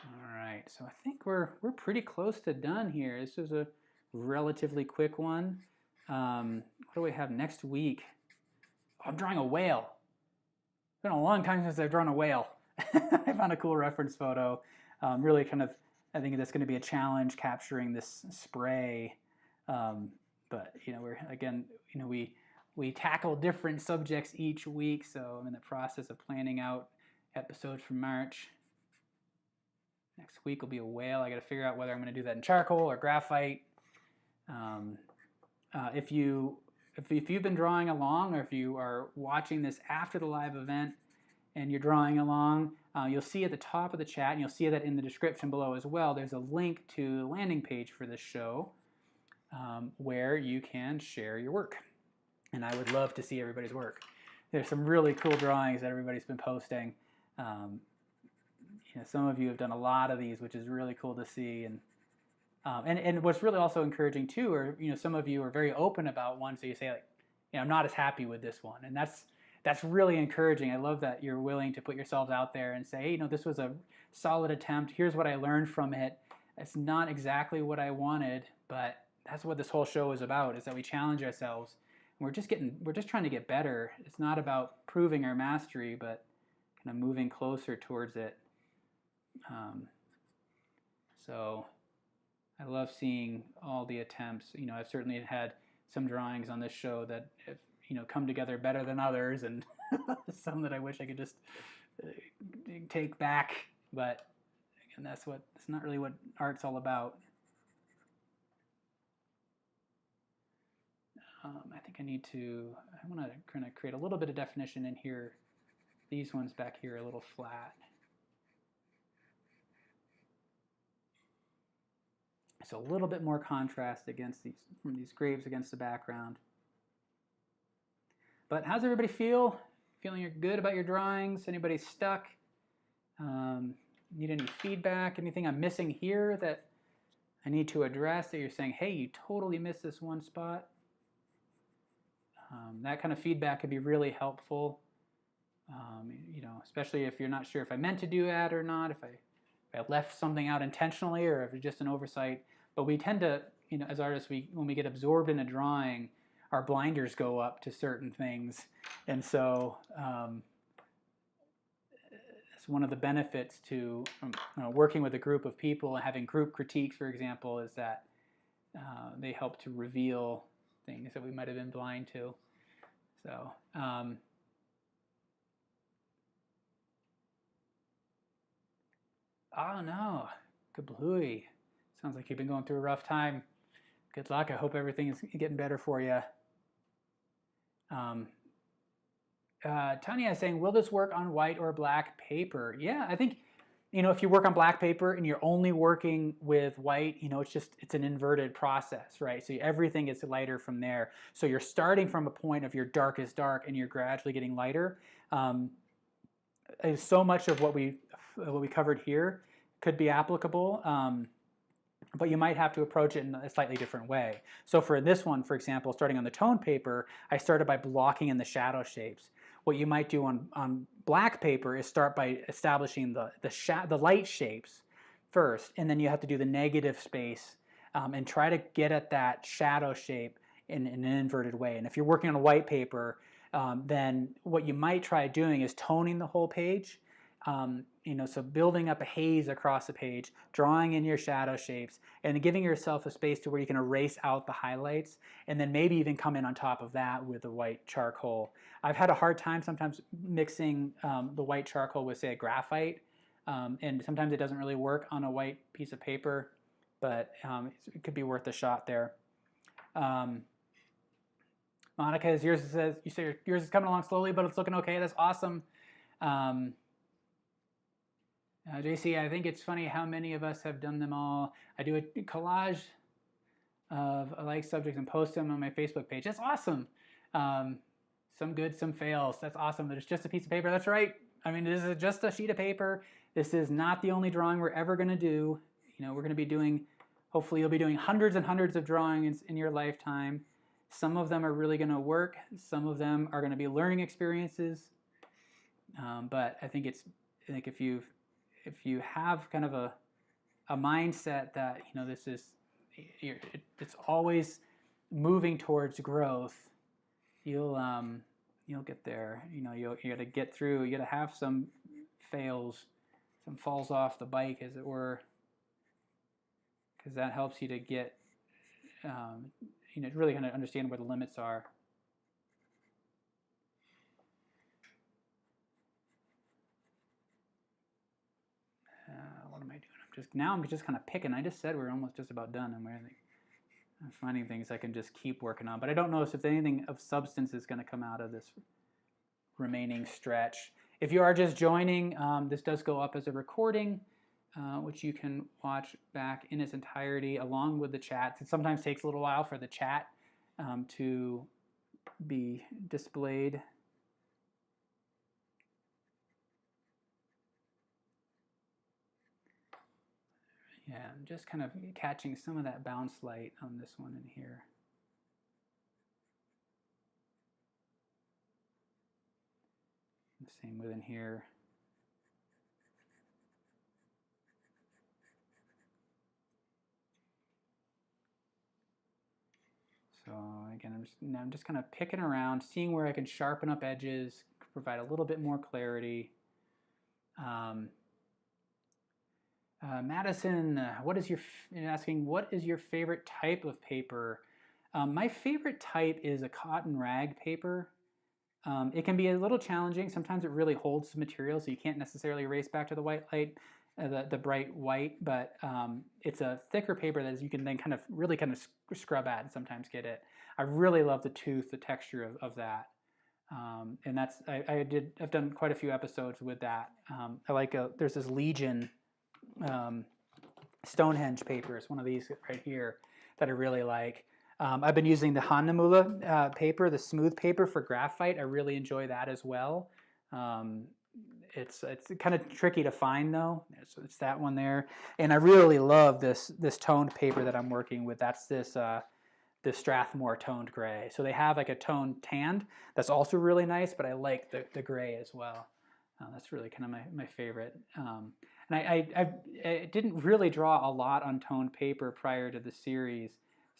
All right, so I think we're pretty close to done here. This is a relatively quick one. What do we have next week? Oh, I'm drawing a whale. It's been a long time since I've drawn a whale. I found a cool reference photo. Really kind of, I think that's going to be a challenge capturing this spray. But we're again, we tackle different subjects each week. So I'm in the process of planning out episodes for March. Next week will be a whale. I got to figure out whether I'm going to do that in charcoal or graphite. If you've been drawing along, or if you are watching this after the live event and you're drawing along, you'll see at the top of the chat, and you'll see that in the description below as well, there's a link to the landing page for this show where you can share your work. And I would love to see everybody's work. There's some really cool drawings that everybody's been posting. Some of you have done a lot of these, which is really cool to see. And what's really also encouraging too, are some of you are very open about one, so you say like, I'm not as happy with this one, and that's really encouraging. I love that you're willing to put yourselves out there and say, hey, this was a solid attempt. Here's what I learned from it. It's not exactly what I wanted, but that's what this whole show is about, is that we challenge ourselves. And we're just trying to get better. It's not about proving our mastery, but kind of moving closer towards it. So I love seeing all the attempts. I've certainly had some drawings on this show that have, come together better than others, and some that I wish I could just take back. But again, that's not really what art's all about. I think I want to kind of create a little bit of definition in here these ones back here are a little flat. So a little bit more contrast against from these graves against the background. But how's everybody feel? Feeling you're good about your drawings? Anybody stuck? Need any feedback? Anything I'm missing here that I need to address that you're saying, hey, you totally missed this one spot? That kind of feedback could be really helpful. You know, especially if you're not sure if I meant to do that or not, if I left something out intentionally or if it's just an oversight. But we tend to, you know, as artists, when we get absorbed in a drawing, our blinders go up to certain things. And so it's one of the benefits to working with a group of people and having group critiques, for example, is that they help to reveal things that we might have been blind to. So oh no, kablooey. Sounds like you've been going through a rough time. Good luck. I hope everything is getting better for you. Tanya is saying, will this work on white or black paper? Yeah, I think, you know, if you work on black paper and you're only working with white, you know, it's an inverted process, right? So everything gets lighter from there. So you're starting from a point of your darkest dark and you're gradually getting lighter. So much of what we covered here could be applicable, but you might have to approach it in a slightly different way. So for this one, for example, starting on the tone paper, I started by blocking in the shadow shapes. What you might do on black paper is start by establishing the light shapes first, and then you have to do the negative space and try to get at that shadow shape in an inverted way. And if you're working on a white paper, then what you might try doing is toning the whole page. You know, so building up a haze across the page, drawing in your shadow shapes, and giving yourself a space to where you can erase out the highlights, and then maybe even come in on top of that with a white charcoal. I've had a hard time sometimes mixing the white charcoal with, say, a graphite, and sometimes it doesn't really work on a white piece of paper, but it could be worth a shot there. Monica, yours says, you say yours is coming along slowly, but it's looking okay. That's awesome. JC, I think it's funny how many of us have done them all. I do a collage of like subjects and post them on my Facebook page. That's awesome. Some good, some fails. That's awesome. But it's just a piece of paper. That's right. I mean, this is just a sheet of paper. This is not the only drawing we're ever going to do. You know, we're going to be doing, hopefully you'll be doing hundreds and hundreds of drawings in your lifetime. Some of them are really going to work. Some of them are going to be learning experiences. But I think if you have kind of a mindset that, you know, this is, it's always moving towards growth, you'll get there. You know, you got to get through. You got to have some fails, some falls off the bike, as it were, because that helps you to get, you know, really kind of understand where the limits are. What am I doing? I'm just kind of picking. I just said we're almost just about done. I'm finding things I can just keep working on, but I don't know if anything of substance is going to come out of this remaining stretch. If you are just joining, this does go up as a recording, which you can watch back in its entirety along with the chat. It sometimes takes a little while for the chat to be displayed. Yeah, I'm just kind of catching some of that bounce light on this one in here. The same within here. So again, I'm just kind of picking around, seeing where I can sharpen up edges, provide a little bit more clarity. Madison, asking, what is your favorite type of paper? My favorite type is a cotton rag paper. It can be a little challenging. Sometimes it really holds the material, so you can't necessarily erase back to the white light, the bright white, but it's a thicker paper that you can then really kind of scrub at and sometimes get it. I really love the texture of that. And that's I've done quite a few episodes with that. I like there's this Legion Stonehenge paper. It's one of these right here that I really like. I've been using the Hanamula paper, the smooth paper for graphite. I really enjoy that as well. It's kind of tricky to find though. It's that one there, and I really love this toned paper that I'm working with. That's this Strathmore toned gray. So they have like a toned tanned that's also really nice, but I like the gray as well. That's really kind of my favorite. And I didn't really draw a lot on toned paper prior to the series,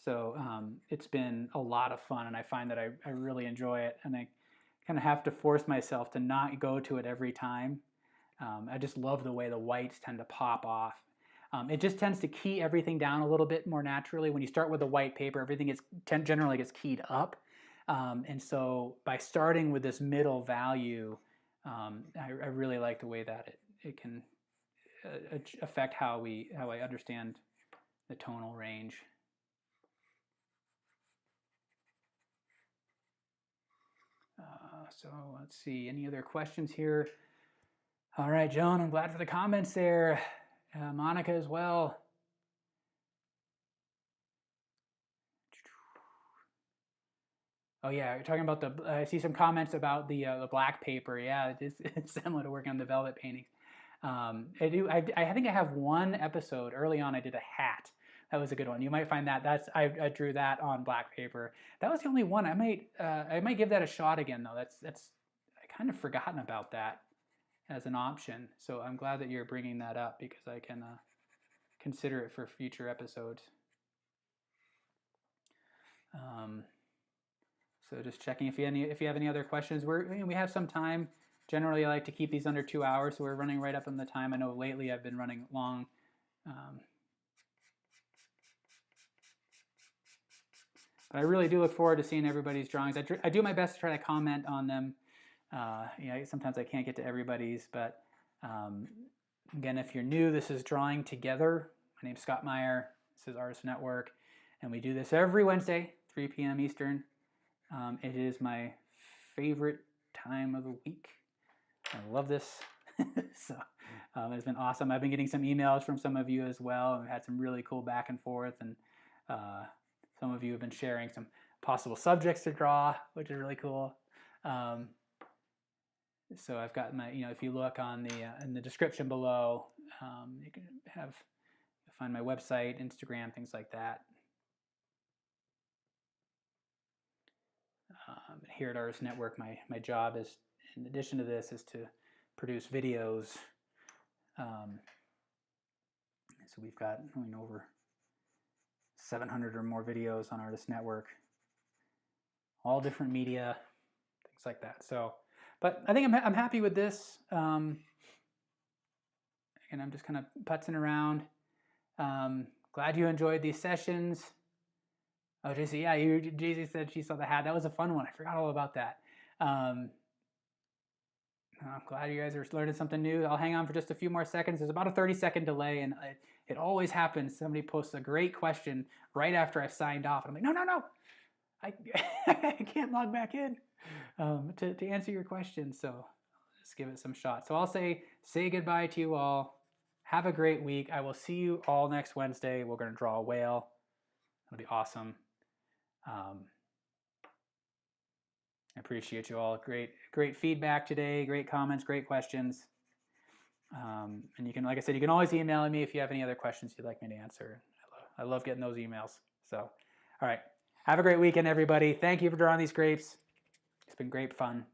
so it's been a lot of fun, and I find that I really enjoy it, and I kind of have to force myself to not go to it every time. I just love the way the whites tend to pop off. It just tends to key everything down a little bit more naturally. When you start with a white paper, everything generally gets keyed up. And so by starting with this middle value, I really like the way that it can affect how I understand the tonal range. So let's see, any other questions here? All right, Joan, I'm glad for the comments there. Monica as well. Oh yeah, you're talking about I see some comments about the black paper. Yeah, it's similar to working on the velvet paintings. I think I have one episode early on. I did a hat. That was a good one. You might find that I drew that on black paper. That was the only one. I might give that a shot again though. That's I kind of forgotten about that as an option. So I'm glad that you're bringing that up because I can consider it for future episodes. So just checking if you have any other questions. We have some time. Generally, I like to keep these under 2 hours, so we're running right up on the time. I know lately I've been running long. But I really do look forward to seeing everybody's drawings. I do my best to try to comment on them. Sometimes I can't get to everybody's, but again, if you're new, this is Drawing Together. My name's Scott Maier. This is Artist Network, and we do this every Wednesday, 3 p.m. Eastern. It is my favorite time of the week. I love this. So it's been awesome. I've been getting some emails from some of you as well, and we've had some really cool back and forth, and some of you have been sharing some possible subjects to draw, which is really cool. So I've got my, if you look on in the description below, you can find my website, Instagram, things like that. Here at Artist Network, my job is, in addition to this, is to produce videos. So we've got over 700 or more videos on Artist Network, all different media, things like that. So, but I think I'm happy with this. And I'm just kind of putzing around. Glad you enjoyed these sessions. Oh, JC, yeah, JC said she saw the hat. That was a fun one. I forgot all about that. I'm glad you guys are learning something new. I'll hang on for just a few more seconds. There's about a 30-second delay, and it always happens. Somebody posts a great question right after I've signed off. And I'm like, no. I can't log back in to answer your question. So let's give it some shot. So I'll say goodbye to you all. Have a great week. I will see you all next Wednesday. We're going to draw a whale. It'll be awesome. I appreciate you all. Great feedback today. Great comments. Great questions. And you can, like I said, you can always email me if you have any other questions you'd like me to answer. I love getting those emails. So, all right. Have a great weekend, everybody. Thank you for drawing these grapes. It's been great fun.